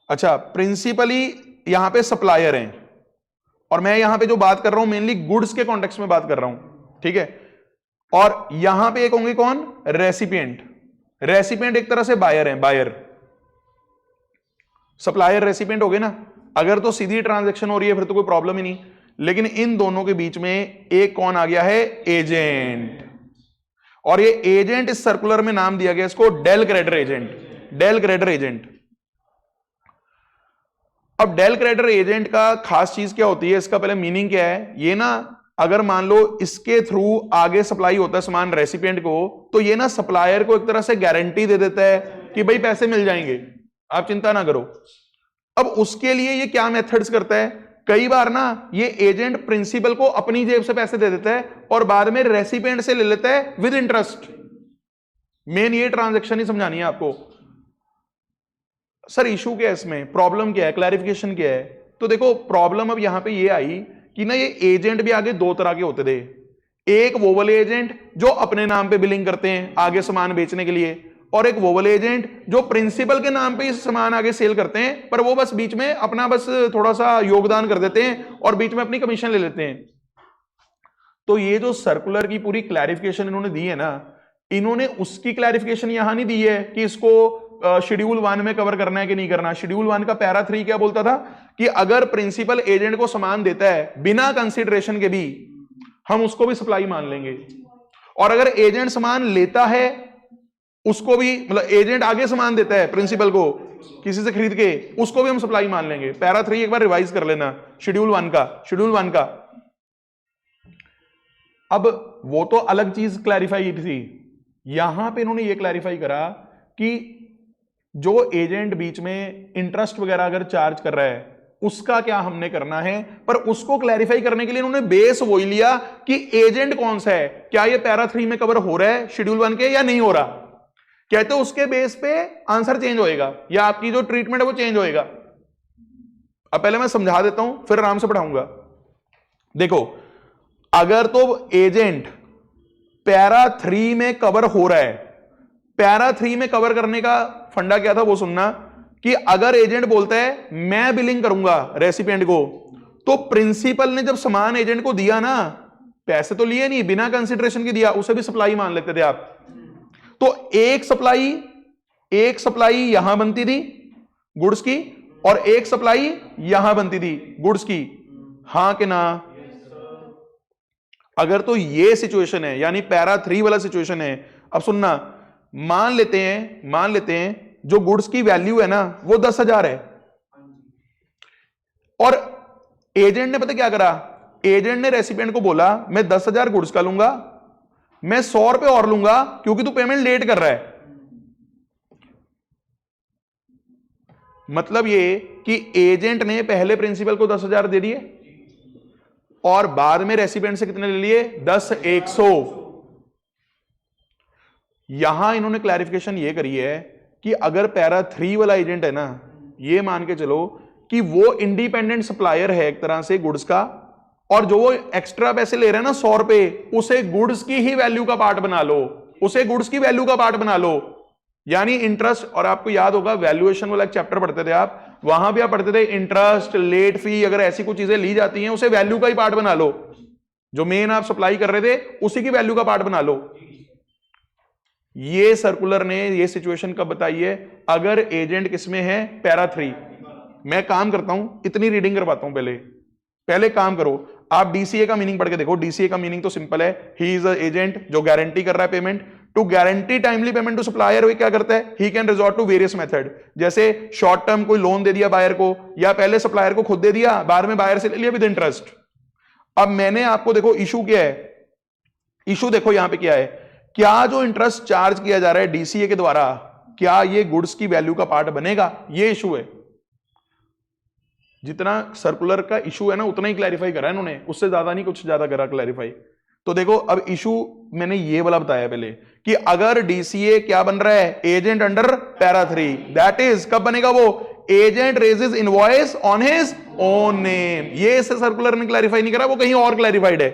अच्छा, प्रिंसिपली यहां पे सप्लायर हैं, और मैं यहां पे जो बात कर रहा हूं मेनली गुड्स के कॉन्टेक्स्ट में बात कर रहा हूं। ठीक है, और यहां पे एक होंगे कौन? रेसिपिएंट। रेसिपिएंट एक तरह से बायर हैं, बायर। सप्लायर रेसिपिएंट हो गए ना। अगर तो सीधी ट्रांजैक्शन हो रही है फिर तो कोई प्रॉब्लम ही नहीं, लेकिन इन दोनों के बीच में एक कौन आ गया है? एजेंट। और ये एजेंट इस सर्कुलर में नाम दिया गया इसको del credere agent. Del credere agent. अब डेल क्रेडिटर एजेंट का खास चीज क्या होती है, इसका पहले मीनिंग क्या है? ये ना, अगर मान लो इसके थ्रू आगे सप्लाई होता है सामान रेसिपिएंट को, तो ये ना सप्लायर को एक तरह से गारंटी दे देता है कि भाई पैसे मिल जाएंगे, आप चिंता ना करो। अब उसके लिए ये क्या मेथड्स करता है? कई बार ना ये एजेंट प्रिंसिपल को अपनी जेब से पैसे दे देता है और बाद में रेसिपिएंट से ले लेता है विद इंटरेस्ट। मेन ये ट्रांजैक्शन ही समझानी है आपको। सर इशू क्या है इसमें, प्रॉब्लम क्या है, क्लैरिफिकेशन क्या है? तो देखो प्रॉब्लम अब यहां पे ये आई कि ना ये एजेंट भी आगे दो तरह के होते थे। एक वो वाले एजेंट जो अपने नाम पे बिलिंग करते हैं आगे सामान बेचने के लिए, और एक वो वाले एजेंट जो प्रिंसिपल के नाम पे इस सामान आगे सेल करते हैं, पर वो बस बीच में अपना बस थोड़ा सा योगदान कर देते हैं और बीच में अपनी कमीशन ले लेते हैं। तो ये जो सर्कुलर की पूरी क्लैरिफिकेशन इन्होंने दी है ना, इन्होंने उसकी क्लैरिफिकेशन यहां नहीं दी है कि इसको शेड्यूल 1 में कवर करना है कि नहीं करना। शेड्यूल 1 का पैरा 3 क्या बोलता था कि अगर प्रिंसिपल एजेंट को सामान देता है बिना कंसीडरेशन के भी, हम उसको भी सप्लाई मान लेंगे। और अगर एजेंट सामान लेता है उसको भी, मतलब एजेंट आगे सामान देता है प्रिंसिपल को किसी से खरीद के, उसको भी हम सप्लाई मान लेंगे। पैरा 3 एक बार रिवाइज कर लेना शेड्यूल 1 का। शेड्यूल 1 का अब वो तो अलग चीज क्लैरिफाई थी, यहां पे इन्होंने ये क्लैरिफाई करा कि जो एजेंट बीच में इंटरेस्ट वगैरह अगर चार्ज कर रहा है उसका क्या हमने करना है। पर उसको क्लैरिफाई करने के लिए इन्होंने बेस वही लिया कि एजेंट कौन सा है, क्या ये पैरा 3 में कवर हो रहा है शेड्यूल 1 के या नहीं हो रहा। कहते उसके बेस पे आंसर चेंज होएगा या आपकी जो ट्रीटमेंट है वो चेंज होएगा। अब पहले मैं समझा देता हूं फिर आराम से पढ़ाऊंगा। देखो अगर तो एजेंट पैरा 3 में कवर हो रहा है, पैरा 3 में कवर करने का फंडा क्या था वो सुनना, कि अगर एजेंट बोलता है मैं बिलिंग करूंगा रेसिपिएंट को, तो प्रिंसिपल ने जब सामान एजेंट को दिया ना, पैसे तो लिए नहीं, बिना कंसीडरेशन के दिया, उसे भी सप्लाई मान लेते थे आप। तो एक सप्लाई यहां बनती थी गुड्स की और एक सप्लाई यहां बनती थी गुड्स की, हां कि ना? अगर तो ये सिचुएशन है यानी पैरा 3 वाला सिचुएशन है। अब सुनना, मान लेते हैं जो गुड्स की वैल्यू है ना वो 10,000 है, और एजेंट ने पता क्या करा, एजेंट ने रेसिपिएंट को बोला मैं 10,000 गुड्स का लूंगा, मैं 100 रुपए और लूंगा क्योंकि तू पेमेंट लेट कर रहा है। मतलब ये कि एजेंट ने पहले प्रिंसिपल को 10,000 दे दिए और बाद में रेसिपिएंट से कितने ले लिए, 10, 100। यहां इन्होंने क्लैरिफिकेशन ये करी है कि अगर पैरा 3 वाला एजेंट है ना, ये मान के चलो कि वो इंडिपेंडेंट सप्लायर है एक तरह से गुड्स का, और जो वो एक्स्ट्रा पैसे ले रहे हैं ना 100 रुपए, उसे गुड्स की ही वैल्यू का पार्ट बना लो, उसे गुड्स की वैल्यू का पार्ट बना लो। यानी इंटरेस्ट, और आपको याद होगा वैल्यूएशन वाला एक चैप्टर पढ़ते थे आप, वहां भी आप पढ़ते थे इंटरेस्ट, लेट फी, अगर ऐसी कुछ चीजें ली जाती हैं उसे वैल्यू का ही पार्ट बना लो, जो मेन आप सप्लाई कर रहे थे उसी की वैल्यू का पार्ट बना लो। ये सर्कुलर ने ये सिचुएशन कब बताई है, अगर एजेंट किसमें है, पैरा 3। मैं काम करता हूं, इतनी रीडिंग करवाता हूं, पहले काम करो, आप डीसीए का मीनिंग पढ़ के देखो। डीसीए का मीनिंग तो सिंपल है, ही इज अ एजेंट जो गारंटी कर रहा है payment. To guarantee timely payment to supplier, वो क्या करता है, he can resort to various method. जैसे शॉर्ट टर्म कोई लोन दे दिया बायर को, या पहले सप्लायर को खुद दे दिया, बाद में बायर से ले लिया विद इंटरेस्ट। अब मैंने आपको देखो इशू क्या है, इशू देखो यहां पे क्या है, क्या जो इंटरेस्ट चार्ज किया जा रहा है डीसीए के द्वारा, क्या ये गुड्स की वैल्यू का पार्ट बनेगा, ये इशू है। जितना सर्कुलर का इशू है ना उतना ही क्लैरिफाई करा इन्होंने, उससे ज्यादा नहीं, कुछ ज्यादा करा क्लैरिफाई। तो देखो अब इशू मैंने ये वाला बताया पहले कि अगर डीसीए क्या बन रहा है, agent under para 3, that is कब बनेगा वो, agent raises invoice on his own name. ये इसे सर्कुलर ने क्लैरिफाई नहीं करा, वो कहीं और क्लैरिफाइड है,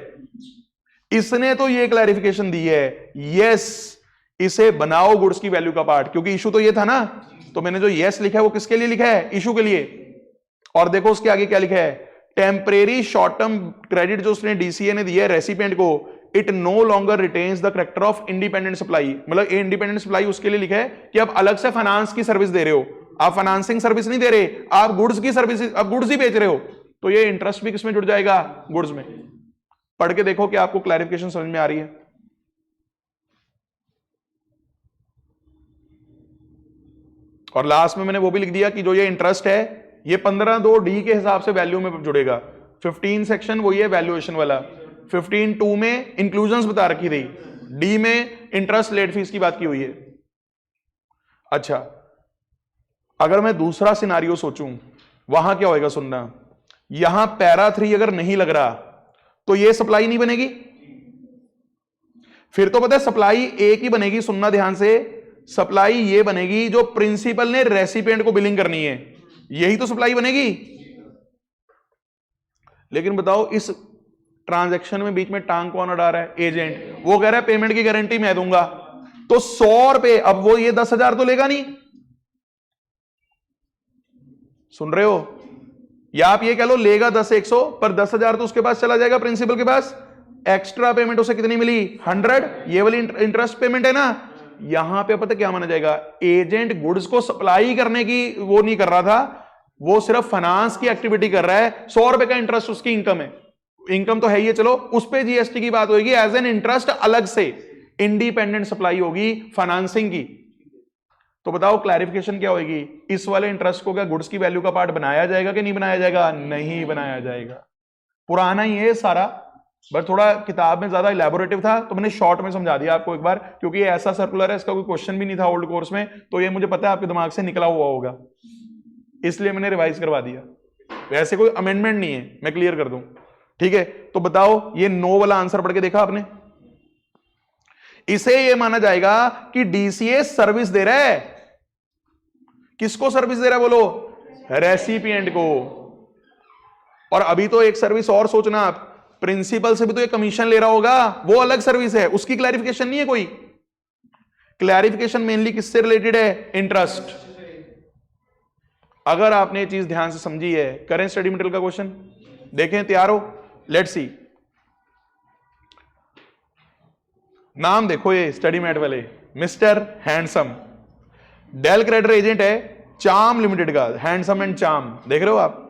इसने तो ये क्लैरिफिकेशन दी है, यस इसे बनाओ गुड्स की वैल्यू का पार्ट, क्योंकि इशू तो ये था ना। तो मैंने जो यस लिखा है वो किसके लिए लिखा है, इशू के लिए। और देखो उसके आगे क्या लिखा है, टेम्परेरी शॉर्ट टर्म क्रेडिट जो उसने डीसीए ने दिया है रेसिपिएंट को, it no longer retains the character of independent supply. मतलब इंडिपेंडेंट सप्लाई उसके लिए लिखा है कि आप अलग से फाइनेंस की सर्विस दे रहे हो, आप फाइनेंसिंग सर्विस नहीं दे रहे, आप गुड्स की सर्विस, आप गुड्स ही बेच रहे हो, तो ये इंटरेस्ट भी किसमें जुड़ जाएगा, गुड्स में। पढ़ के देखो कि आपको क्लैरिफिकेशन समझ में आ रही है। और लास्ट में मैंने वो भी लिख दिया कि जो ये इंटरेस्ट है ये 15(2)(d) के हिसाब से वैल्यू में जुड़ेगा। 15 सेक्शन वही है वैल्यूएशन वाला, 15(2) में इंक्लूजन्स बता रखी थी, डी में इंटरेस्ट लेट फीस की बात की हुई है। अच्छा, अगर मैं दूसरा सिनारियो सोचूं, वहां क्या होएगा सुनना, यहां पैरा 3 अगर नहीं लग रहा तो ये सप्लाई नहीं बनेगी, फिर तो पता है सप्लाई एक ही बनेगी, सुनना ध्यान से, सप्लाई ये बनेगी जो प्रिंसिपल ने रेसिपिएंट को बिलिंग करनी है, यही तो सप्लाई बनेगी। लेकिन बताओ इस ट्रांजैक्शन में बीच में टांग कौन अड़ा रहा है, एजेंट। वो कह रहा है पेमेंट की गारंटी मैं दूंगा, तो 100 रुपए, अब वो ये 10,000 तो लेगा नहीं, सुन रहे हो, या आप ये कह लो लेगा 10,100, पर 10,000 तो उसके पास चला जाएगा प्रिंसिपल के पास, एक्स्ट्रा पेमेंट उसे कितनी मिली, 100, ये वाली इंटरेस्ट पेमेंट है ना। यहां पे पता क्या माना जाएगा, एजेंट गुड्स को सप्लाई करने की वो नहीं कर रहा था, वो सिर्फ फाइनेंस की एक्टिविटी कर रहा है, 100 रुपए का इंटरेस्ट उसकी इनकम है, इनकम तो है ही, चलो उस पे जीएसटी की बात होगी, एज एन इंटरेस्ट अलग से इंडिपेंडेंट सप्लाई होगी फाइनेंसिंग की। तो बताओ क्लैरिफिकेशन क्या होगी, इस वाले इंटरेस्ट को क्या गुड्स की वैल्यू का पार्ट बनाया जाएगा कि नहीं बनाया जाएगा, नहीं बनाया जाएगा, पुराना ही है सारा, बट थोड़ा किताब में ज्यादा इलैबोरेटिव था, तो मैंने शॉर्ट में समझा दिया आपको एक बार, क्योंकि ये ऐसा सर्कुलर है, इसका कोई क्वेश्चन भी नहीं था ओल्ड कोर्स में, तो ये मुझे पता है आपके दिमाग से निकला हुआ होगा, इसलिए मैंने रिवाइज करवा दिया। वैसे कोई अमेंडमेंट नहीं है, मैं क्लियर कर दूं, ठीक है। तो बताओ ये नो वाला आंसर पढ़ के देखा आपने, इसे ये माना जाएगा कि डीसीए सर्विस दे रहा है, किसको सर्विस दे रहा है बोलो, रेसिपिएंट को। और अभी तो एक सर्विस और सोचना आप, प्रिंसिपल से भी तो एक कमीशन ले रहा होगा, वो अलग सर्विस है, उसकी क्लैरिफिकेशन नहीं है कोई, क्लैरिफिकेशन मेनली किससे रिलेटेड है, इंटरेस्ट। अगर आपने ये चीज ध्यान से समझी है, करें स्टडी मटेरियल का क्वेश्चन, देखें, तैयार हो, लेट्स सी। नाम देखो ये स्टडी मैट वाले, mister handsome, del credere agent है चार्म लिमिटेड का, हैंडसम एंड चार्म, देख रहे हो आप।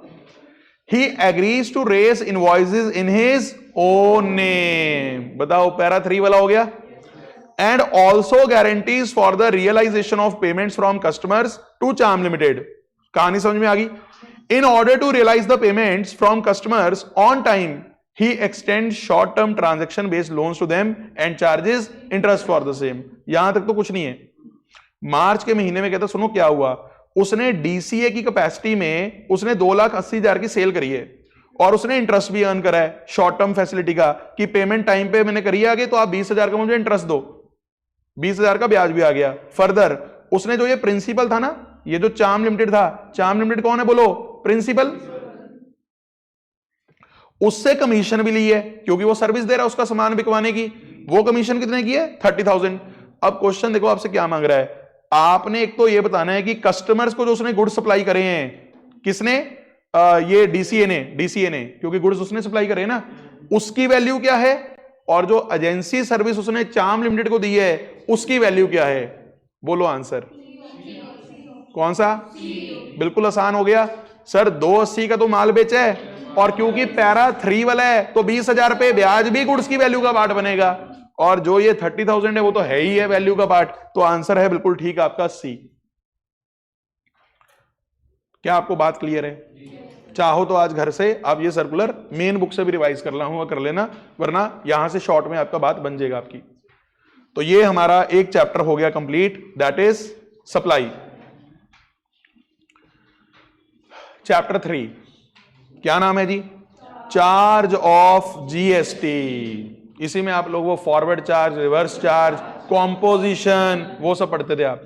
He agrees to raise invoices in his own name, बताओ पैरा 3 वाला हो गया, and also guarantees for the realization of payments from customers to Charm Limited. कहानी समझ में आ गई? In order to realize the payments from customers on time, he extends short-term transaction-based loans to them and charges interest for the same. यहां तक तो कुछ नहीं है. मार्च के महीने में कहता सुनो क्या हुआ, उसने डीसीए की कैपेसिटी में उसने 2,80,000 की सेल करी है और उसने इंटरेस्ट भी अर्न करा है शॉर्ट टर्म फैसिलिटी का कि पेमेंट टाइम पे मैंने करी आगे तो आप 20,000 का मुझे इंटरेस्ट दो, 20,000 का ब्याज भी आ गया. फर्दर उसने जो ये प्रिंसिपल था ना, ये जो चार्म लिमिटेड था, चार्म लिमिटेड कौन है बोलो? प्रिंसिपल. उससे कमीशन भी ली है क्योंकि वो सर्विस दे रहा है उसका सामान बिकवाने की. वो कमीशन कितने की है? 30,000. अब क्वेश्चन देखो आपसे क्या मांग रहा है. आपने एक तो ये बताना है कि कस्टमर्स को जो उसने गुड्स सप्लाई करे हैं, किसने? ये डीसीए ने क्योंकि गुड्स उसने सप्लाई करे ना, उसकी वैल्यू क्या है, और जो एजेंसी सर्विस उसने चार्म लिमिटेड को दी है उसकी वैल्यू क्या है? बोलो आंसर. कौन सा? बिल्कुल आसान हो गया सर. 280 का तो माल बेचा है और क्योंकि पैरा 3 वाला है तो 20,000 पे ब्याज भी गुड्स की वैल्यू का पार्ट बनेगा, और जो ये 30,000 है वो तो है ही है वैल्यू का पार्ट. तो आंसर है बिल्कुल ठीक आपका सी. क्या आपको बात क्लियर है? चाहो तो आज घर से आप ये सर्कुलर मेन बुक से भी रिवाइज कर लेना, वरना यहां से शॉर्ट में आपका बात बन जाएगा आपकी. तो ये हमारा एक चैप्टर हो गया complete, that is supply. Chapter 3 क्या नाम है जी? Charge of GST. इसी में आप लोग वो forward charge, reverse charge, composition, वो सब पढ़ते थे आप.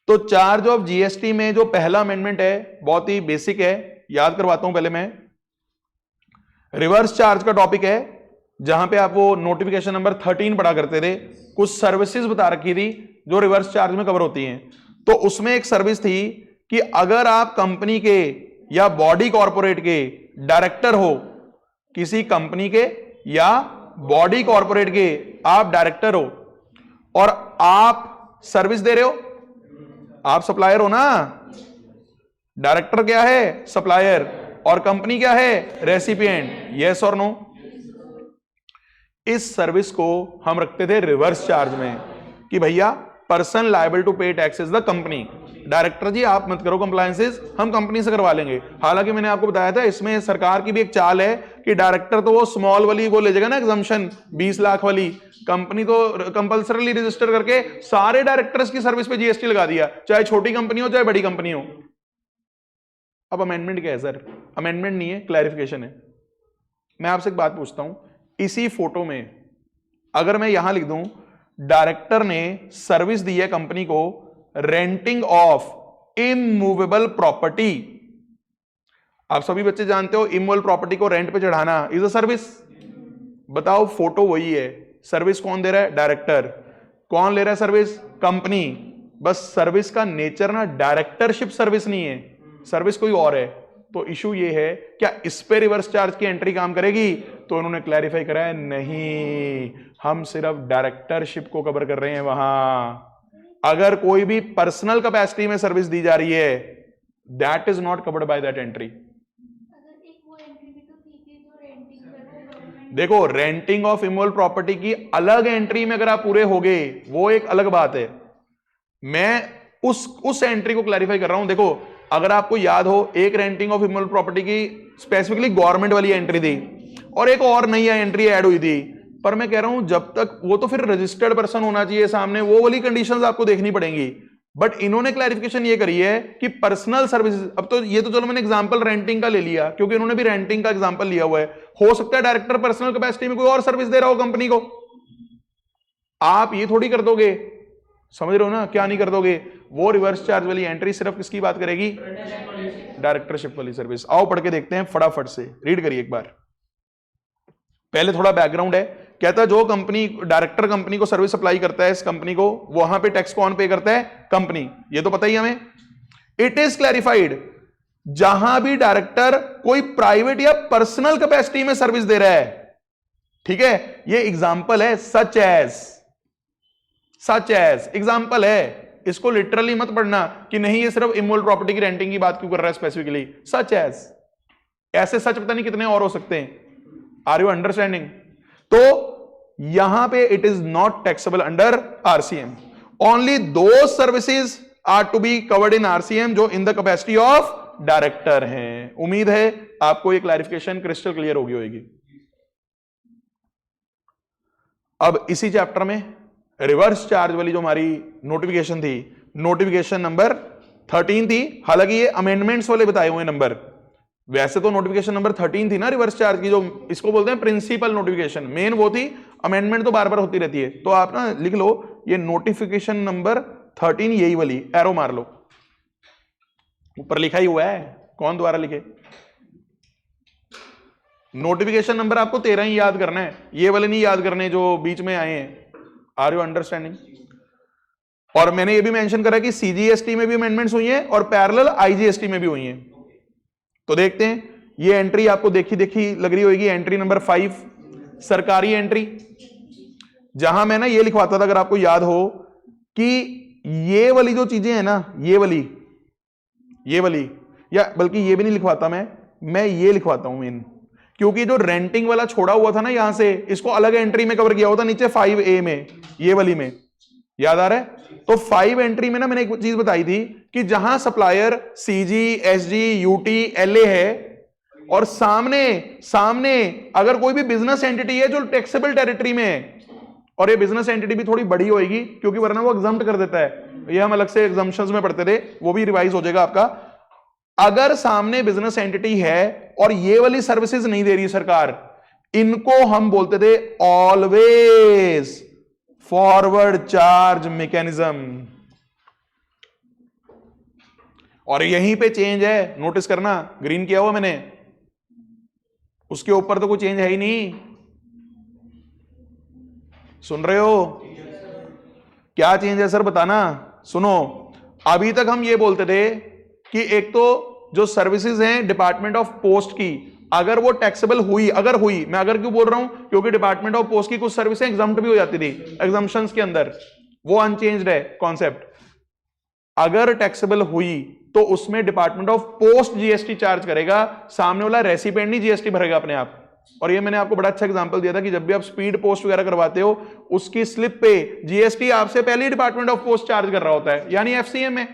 तो चार्ज ऑफ जीएसटी में जो पहला अमेंडमेंट है बहुत ही बेसिक है, याद करवाता हूं पहले मैं. रिवर्स चार्ज का टॉपिक है जहां पे आप वो नोटिफिकेशन नंबर 13 पढ़ा करते थे. कुछ सर्विसेज बता रखी थी जो रिवर्स चार्ज में कवर होती हैं. तो उसमें एक सर्विस थी कि अगर आप कंपनी के या बॉडी कॉर्पोरेट के डायरेक्टर हो, किसी कंपनी के या बॉडी कॉर्पोरेट के आप डायरेक्टर हो और आप सर्विस दे रहे हो, आप सप्लायर हो ना. डायरेक्टर क्या है? सप्लायर. और कंपनी क्या है? रेसिपिएंट. यस और नो? इस सर्विस को हम रखते थे रिवर्स चार्ज में कि भैया person liable to pay tax is the company. Director ji आप मत करो कंप्लायंसेस, हम कंपनी से करवा लेंगे. हालांकि मैंने आपको बताया था इसमें सरकार की भी एक चाल है कि डायरेक्टर तो वो स्मॉल वाली वो ले जाएगा ना एग्जम्पशन 20 लाख वाली, कंपनी तो कंपल्सरली रजिस्टर करके सारे डायरेक्टर्स की सर्विस पे जीएसटी लगा दिया, चाहे छोटी कंपनी हो चाहे बड़ी कंपनी हो. अब अमेंडमेंट क्या है सर? अमेंडमेंट नहीं है, क्लैरिफिकेशन है. मैं आपसे एक बात पूछता हूं, इसी फोटो में अगर मैं यहां लिख दूं डायरेक्टर ने सर्विस दी है कंपनी को रेंटिंग ऑफ इमूवेबल प्रॉपर्टी. आप सभी बच्चे जानते हो इमूवेबल प्रॉपर्टी को रेंट पे चढ़ाना इज अ सर्विस. बताओ फोटो वही है, सर्विस कौन दे रहा है? डायरेक्टर. कौन ले रहा है सर्विस? कंपनी. बस सर्विस का नेचर ना डायरेक्टरशिप सर्विस नहीं है, सर्विस कोई और है. तो इशू ये है क्या इस पे रिवर्स चार्ज की एंट्री काम करेगी? तो उन्होंने क्लैरिफाई करा है नहीं, हम सिर्फ डायरेक्टरशिप को कवर कर रहे हैं वहां. अगर कोई भी पर्सनल कैपेसिटी में सर्विस दी जा रही है that is not covered by that entry. देखो रेंटिंग ऑफ इमूवेबल प्रॉपर्टी की अलग एंट्री में अगर आप पूरे हो गए वो एक अलग बात है. मैं उस एंट्री को क्लैरिफाई कर रहा हूं. देखो अगर आपको याद हो एक रेंटिंग ऑफ इमूवेबल प्रॉपर्टी की स्पेसिफिकली गवर्नमेंट वाली एंट्री थी और एक और नई एंट्री ऐड हुई थी, पर मैं कह रहा हूं जब तक वो तो फिर रजिस्टर्ड पर्सन होना चाहिए सामने, वो वाली कंडीशंस आपको देखनी पड़ेंगी. बट इन्होंने क्लैरिफिकेशन ये करी है कि पर्सनल सर्विसेज. अब तो ये तो चलो मैंने एग्जांपल रेंटिंग का ले लिया क्योंकि इन्होंने भी रेंटिंग का एग्जांपल लिया हुआ है. हो सकता है डायरेक्टर पर्सनल कैपेसिटी में कोई और सर्विस दे रहा हो कंपनी को, आप ये थोड़ी कर दोगे. समझ रहे हो ना? क्या नहीं कर दोगे? वो रिवर्स चार्ज वाली एंट्री सिर्फ किसकी बात करेगी? डायरेक्टरशिप वाली सर्विस. आओ पढ़ के देखते हैं फटाफट से, रीड करिए एक बार. पहले थोड़ा बैकग्राउंड है. कहता है जो कंपनी डायरेक्टर कंपनी को सर्विस सप्लाई करता है इस कंपनी को, वहां पे टैक्स कौन पे करता है? कंपनी. ये तो पता ही हमें. इट इज क्लैरिफाइड जहां भी डायरेक्टर कोई प्राइवेट या पर्सनल कैपेसिटी में सर्विस दे रहा है, ठीक है, ये एग्जांपल है. सच एज एग्जांपल है. इसको लिटरली मत पढ़ना कि नहीं ये सिर्फ इमूवेबल प्रॉपर्टी की रेंटिंग की बात क्यों कर रहा है स्पेसिफिकली. सच एज, ऐसे सच पता नहीं कितने और हो सकते हैं. Are you understanding? तो यहां पे it is not taxable under RCM. Only दो services are to be covered in RCM जो in the capacity of director हैं। उम्मीद है आपको ये क्लैरिफिकेशन क्रिस्टल क्लियर होगी होगी। अब इसी चैप्टर में रिवर्स चार्ज वाली जो हमारी नोटिफिकेशन थी, नोटिफिकेशन नंबर 13 थी। हालांकि ये अमेंडमेंट्स वाले बताए हुए नंबर, वैसे तो नोटिफिकेशन नंबर 13 थी ना रिवर्स चार्ज की, जो इसको बोलते हैं प्रिंसिपल नोटिफिकेशन, मेन वो थी। अमेंडमेंट तो बार बार होती रहती है, तो आप ना लिख लो ये नोटिफिकेशन नंबर 13 यही वाली, एरो मार लो, ऊपर लिखा ही हुआ है, कौन द्वारा लिखे। नोटिफिकेशन नंबर आपको 13 ही याद करना है, ये वाले नहीं याद करने जो बीच में आए हैं। Are you understanding? और मैंने ये भी मेंशन करा कि सीजीएसटी में भी अमेंडमेंट्स हुई हैं और पैरेलल आईजीएसटी में भी हुई हैं। तो देखते हैं, ये एंट्री आपको देखी देखी लग रही होगी, एंट्री नंबर 5 सरकारी एंट्री, जहां मैं ना ये लिखवाता था, अगर आपको याद हो, कि ये वाली जो चीजें हैं ना, ये वाली, या बल्कि ये भी नहीं लिखवाता मैं ये लिखवाता हूं मेन, क्योंकि जो रेंटिंग वाला छोड़ा हुआ था ना यहां से, इसको अलग एंट्री में कवर किया हुआ था नीचे 5A में, ये वाली में, याद आ रहा है? तो 5 एंट्री में ना मैंने एक चीज बताई थी कि जहां supplier CG, SG, UT, LA है और सामने अगर कोई भी बिजनेस एंटिटी है जो टैक्सेबल टेरिटरी में है, और ये बिजनेस एंटिटी भी थोड़ी बड़ी होगी क्योंकि वरना वो एग्जम्प्ट कर देता है, ये हम अलग से एग्जम्पशंस में पढ़ते थे, वो भी रिवाइज हो जाएगा आपका। अगर सामने बिजनेस एंटिटी है और ये वाली सर्विसेज नहीं दे रही सरकार, इनको हम बोलते थे ऑलवेज फॉरवर्ड चार्ज मैकेनिज्म। और यहीं पे चेंज है, नोटिस करना, ग्रीन किया हुआ मैंने, उसके ऊपर तो कोई चेंज है ही नहीं। सुन रहे हो? क्या चेंज है सर बताना। सुनो, अभी तक हम ये बोलते थे कि एक तो जो सर्विसेज हैं डिपार्टमेंट ऑफ पोस्ट की, अगर वो टैक्सेबल हुई, मैं अगर क्यों बोल रहा हूं, क्योंकि डिपार्टमेंट ऑफ पोस्ट की कुछ सर्विसेज एग्जम्प्ट भी हो जाती थी एग्जम्पशंस के अंदर, वो अनचेंज्ड है कॉन्सेप्ट। अगर टैक्सेबल हुई तो उसमें department of post GST charge करेगा, सामने वाला रेसिपेंट नहीं जीएसटी भरेगा अपने आप। और ये मैंने आपको बड़ा अच्छा एग्जांपल दिया था कि जब भी आप स्पीड पोस्ट वगैरह करवाते हो, उसकी स्लिप पे जीएसटी आपसे पहले ही डिपार्टमेंट ऑफ पोस्ट चार्ज कर रहा होता है, यानी एफसीएम में।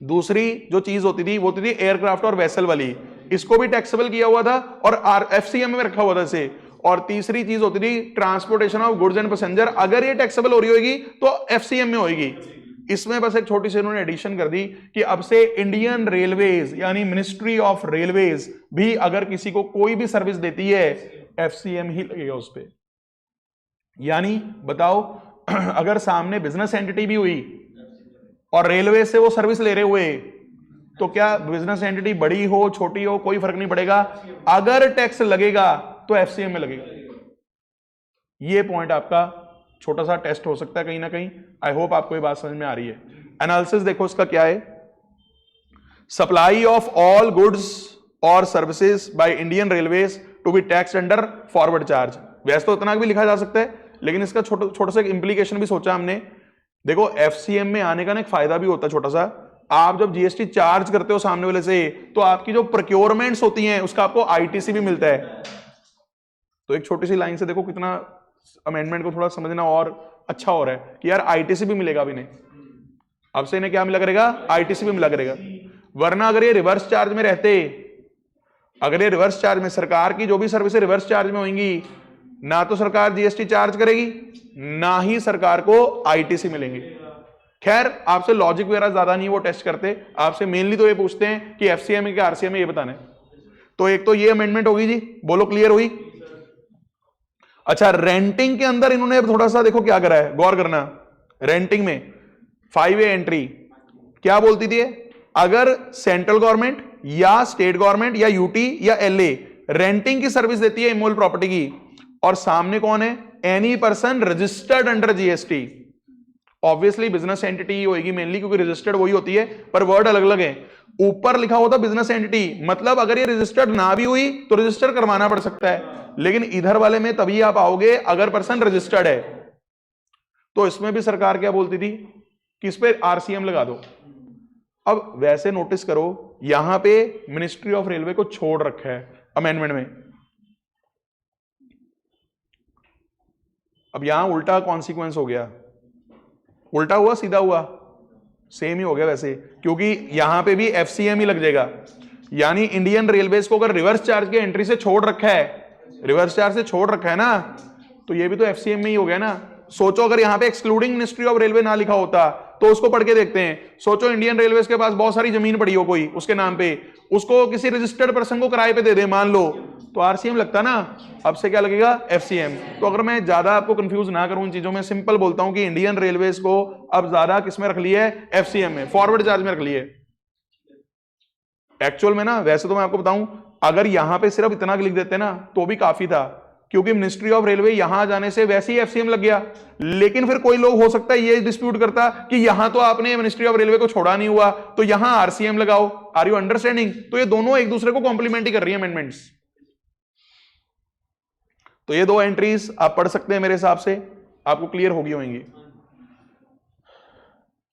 दूसरी जो चीज होती थी वो होती थी एयरक्राफ्ट और वेसल वाली, इसको भी टैक्सेबल किया हुआ था और एफसीएम में रखा हुआ था इसे। और तीसरी चीज होती थी transportation of goods and passenger, अगर ये टैक्सेबल हो रही होगी तो एफसीएम में होगी। इसमें बस एक छोटी सी उन्होंने एडिशन कर दी कि अब से इंडियन रेलवेज यानी मिनिस्ट्री ऑफ रेलवेज भी अगर किसी को कोई भी सर्विस देती है, एफसीएम ही लगेगा उस पर। यानी बताओ, अगर सामने बिजनेस एंटिटी भी हुई और रेलवे से वो सर्विस ले रहे हुए, तो क्या बिजनेस एंटिटी बड़ी हो छोटी हो कोई फर्क नहीं पड़ेगा, अगर टैक्स लगेगा तो एफसीएम में लगेगा। ये पॉइंट आपका छोटा सा टेस्ट हो सकता है कहीं ना कहीं। आई होप आपको ये बात समझ में आ रही है। एनालिसिस देखो इसका क्या है, सप्लाई ऑफ ऑल गुड्स और services by Indian railways to be taxed under forward charge. वैसे तो इतना भी लिखा जा सकता है, लेकिन इसका छोटा सा इंप्लीकेशन भी सोचा हमने। देखो एफसीएम में आने का ना एक फायदा भी होता है छोटा सा, आप जब जीएसटी चार्ज करते हो सामने वाले से, तो आपकी जो प्रोक्योरमेंट्स होती हैं उसका आपको आईटीसी भी मिलता है। तो एक छोटी सी लाइन से देखो कितना अमेंडमेंट को थोड़ा समझना और अच्छा हो रहा है कि यार आईटीसी भी मिलेगा अब इन्हें, अब से इन्हें क्या मिला करेगा, आईटीसी भी मिला करेगा। वरना अगर ये रिवर्स चार्ज में रहते, अगर ये रिवर्स चार्ज में, सरकार की जो भी सर्विसेज रिवर्स चार्ज में होंगी, ना तो सरकार जीएसटी चार्ज करेगी ना ही सरकार को आईटीसी मिलेंगे। खैर आपसे लॉजिक वगैरह ज्यादा नहीं वो टेस्ट करते, आपसे मेनली तो ये पूछते हैं कि एफसीएम है कि आरसीएम है, ये बताना है। तो एक तो ये अमेंडमेंट होगी जी, बोलो क्लियर हुई। अच्छा, रेंटिंग के अंदर इन्होंने अब थोड़ा सा देखो क्या करा है, गौर करना। रेंटिंग में 5A एंट्री क्या बोलती थी, अगर सेंट्रल गवर्नमेंट या स्टेट गवर्नमेंट या यूटी या एलए रेंटिंग की सर्विस देती है इमोल प्रॉपर्टी की, और सामने कौन है, any person registered under GST, obviously business entity होगी मेनली क्योंकि रजिस्टर्ड वही होती है, पर वर्ड अलग अलग है। ऊपर लिखा होता बिजनेस एंटिटी, मतलब अगर ये रजिस्टर्ड ना भी हुई तो रजिस्टर करवाना पड़ सकता है, लेकिन इधर वाले में तभी आप आओगे अगर पर्सन रजिस्टर्ड है। तो इसमें भी सरकार क्या बोलती थी कि इस पे आरसीएम लगा दो। अब वैसे नोटिस करो यहां पे मिनिस्ट्री ऑफ रेलवे को छोड़ रखा है अमेंडमेंट में, अब यहां उल्टा कॉन्सिक्वेंस हो गया, उल्टा हुआ सीधा हुआ, सेम ही हो गया वैसे, क्योंकि यहां पे भी एफसीएम ही लग जाएगा। यानी इंडियन रेलवेज को अगर रिवर्स चार्ज की एंट्री से छोड़ रखा है, रिवर्स चार्ज से छोड़ रखा है ना, तो ये भी तो एफसीएम में ही हो गया ना। सोचो अगर यहां पे एक्सक्लूडिंग मिनिस्ट्री ऑफ रेलवे ना लिखा होता तो उसको पढ़ के देखते हैं। सोचो इंडियन रेलवेज के पास बहुत सारी जमीन पड़ी हो कोई उसके नाम पे, उसको किसी रजिस्टर्ड पर्सन को किराए पे दे दे मान लो, तो आरसीएम लगता ना, अब से क्या लगेगा, एफसीएम। तो अगर मैं ज्यादा आपको कंफ्यूज ना करूं इन चीजों में, सिंपल बोलता हूं कि इंडियन रेलवेज को अब ज्यादा किस में रख लिया है, एफसीएम में, फॉरवर्ड चार्ज में रख लिए। एक्चुअल में ना वैसे तो मैं आपको बताऊं, अगर यहां पे सिर्फ इतना लिख देते ना तो भी काफी था, क्योंकि मिनिस्ट्री ऑफ रेलवे यहां जाने से वैसे ही एफसीएम लग गया। लेकिन फिर कोई लोग हो सकता है ये डिस्प्यूट करता कि यहां तो आपने मिनिस्ट्री ऑफ रेलवे को छोड़ा नहीं हुआ, तो यहां आरसीएम लगाओ। Are you understanding? तो ये दोनों एक दूसरे को कॉम्प्लीमेंट ही कर रही है अमेंडमेंट्स। तो ये दो एंट्रीज आप पढ़ सकते हैं, मेरे हिसाब से आपको क्लियर होगी होंगी।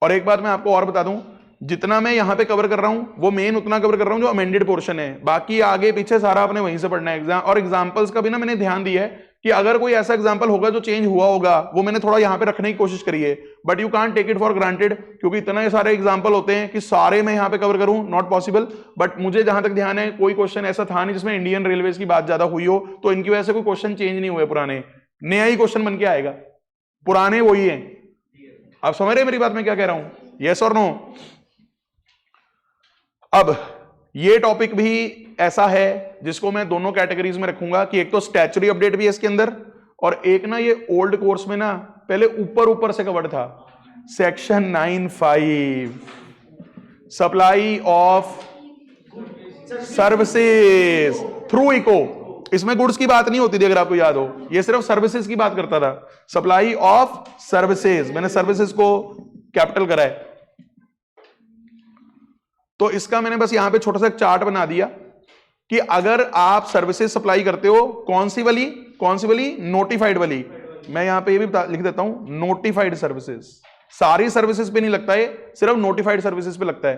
और एक बात मैं आपको और बता दूं, जितना मैं यहां पे कवर कर रहा हूं वो मेन उतना कवर कर रहा हूं जो अमेंडेड पोर्शन है, बाकी आगे पीछे सारा आपने वहीं से पढ़ना है। एग्जाम और एग्जांपल्स का भी ना मैंने ध्यान दिया है कि अगर कोई ऐसा एग्जांपल होगा जो चेंज हुआ होगा, वो मैंने थोड़ा यहां पे रखने की कोशिश करी है, but you can't take it for granted, क्योंकि इतने सारे एग्जांपल होते हैं कि सारे मैं यहां पे कवर करूं, नॉट पॉसिबल। बट मुझे जहां तक ध्यान है कोई क्वेश्चन ऐसा था नहीं जिसमें इंडियन रेलवेज की बात ज्यादा हुई हो, तो इनकी वजह से कोई क्वेश्चन चेंज नहीं हुए, पुराने नया ही क्वेश्चन बन के आएगा, पुराने वही है। आप समझ रहे मेरी बात मैं क्या कह रहा हूं, यस और नो? अब ये टॉपिक भी ऐसा है जिसको मैं दोनों कैटेगरीज में रखूंगा कि एक तो स्टैच्यूटरी अपडेट भी है इसके अंदर, और एक ना ये ओल्ड कोर्स में ना पहले ऊपर ऊपर से कवर्ड था, section 9(5) supply of services through ECO. इसमें गुड्स की बात नहीं होती थी, अगर आपको याद हो, ये सिर्फ सर्विसेज की बात करता था, सप्लाई ऑफ सर्विसेज, मैंने सर्विसेज को कैपिटल करा है। तो इसका मैंने बस यहां पे छोटा सा चार्ट बना दिया कि अगर आप सर्विसेज सप्लाई करते हो, कौन सी वाली, नोटिफाइड वाली, मैं यहां पे ये भी लिख देता हूं, नोटिफाइड सर्विसेज। सारी सर्विसेज पे नहीं लगता है, सिर्फ नोटिफाइड सर्विसेज पे लगता है।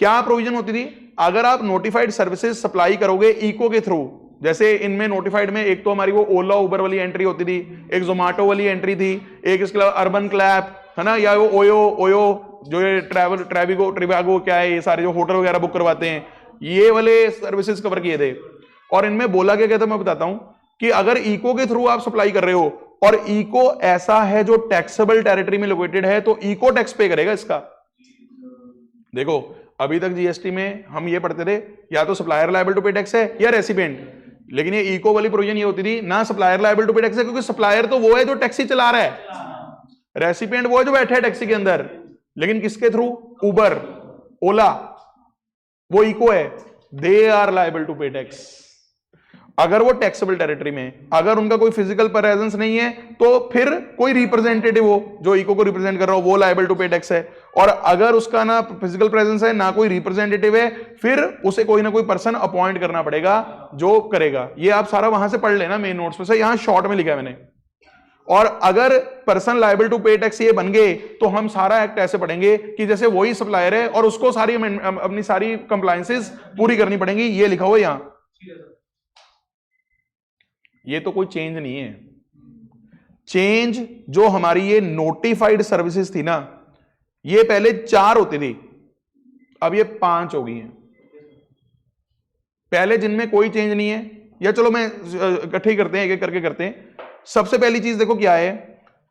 क्या प्रोविजन होती थी, अगर आप नोटिफाइड सर्विसेज सप्लाई करोगे इको के थ्रू, जैसे इनमें नोटिफाइड में एक तो हमारी वो ओला उबर वाली एंट्री होती थी, एक जोमेटो वाली एंट्री थी, एक इसके अलावा अर्बन क्लैप है ना, या वो ओयो जो ये ट्रिवागो क्या है, ये सारे जो होटल वगैरह बुक करवाते हैं, ये वाले सर्विसेज कवर किए थे। और इनमें बोला क्या था मैं बताता हूं कि अगर इको के थ्रू आप सप्लाई कर रहे हो और इको ऐसा है जो टैक्सेबल टेरिटरी में लोकेटेड है, तो इको टैक्स पे करेगा इसका। देखो अभी तक जीएसटी में हम ये पढ़ते थे या तो supplier liable to pay tax है या रेसिपिएंट, लेकिन ये इको वाली प्रोविजन ये होती थी ना supplier liable to pay tax है, क्योंकि सप्लायर तो वो है जो टैक्सी चला रहा है, रेसिपिएंट वो है जो बैठा है टैक्सी के अंदर, लेकिन किसके थ्रू, उबर ओला, वो इको है, they are liable to pay tax अगर वो टैक्सेबल टेरिटरी में। अगर उनका कोई फिजिकल प्रेजेंस नहीं है तो फिर कोई रिप्रेजेंटेटिव हो जो इको को रिप्रेजेंट कर रहा हो, वो लायबल टू पे टैक्स है। और अगर उसका ना फिजिकल प्रेजेंस है ना कोई रिप्रेजेंटेटिव है, फिर उसे कोई ना कोई पर्सन अपॉइंट करना पड़ेगा जो करेगा। ये आप सारा वहां से पढ़ लेना मेन नोट्स में से, यहां शॉर्ट में लिखा है मैंने। और अगर person liable to pay tax ये बन गए तो हम सारा एक्ट ऐसे पढ़ेंगे कि जैसे वही सप्लायर है और उसको सारी अपनी सारी कंप्लायंसेस पूरी करनी पड़ेंगी, ये लिखा हुआ यहां। ये तो कोई चेंज नहीं है, चेंज जो हमारी ये नोटिफाइड सर्विसेज थी ना, ये पहले 4 होती थी, अब ये 5 हो गई हैं। पहले जिनमें कोई चेंज नहीं है, या चलो मैं इकट्ठे ही करते हैं, एक एक करके करते हैं। सबसे पहली चीज देखो क्या है,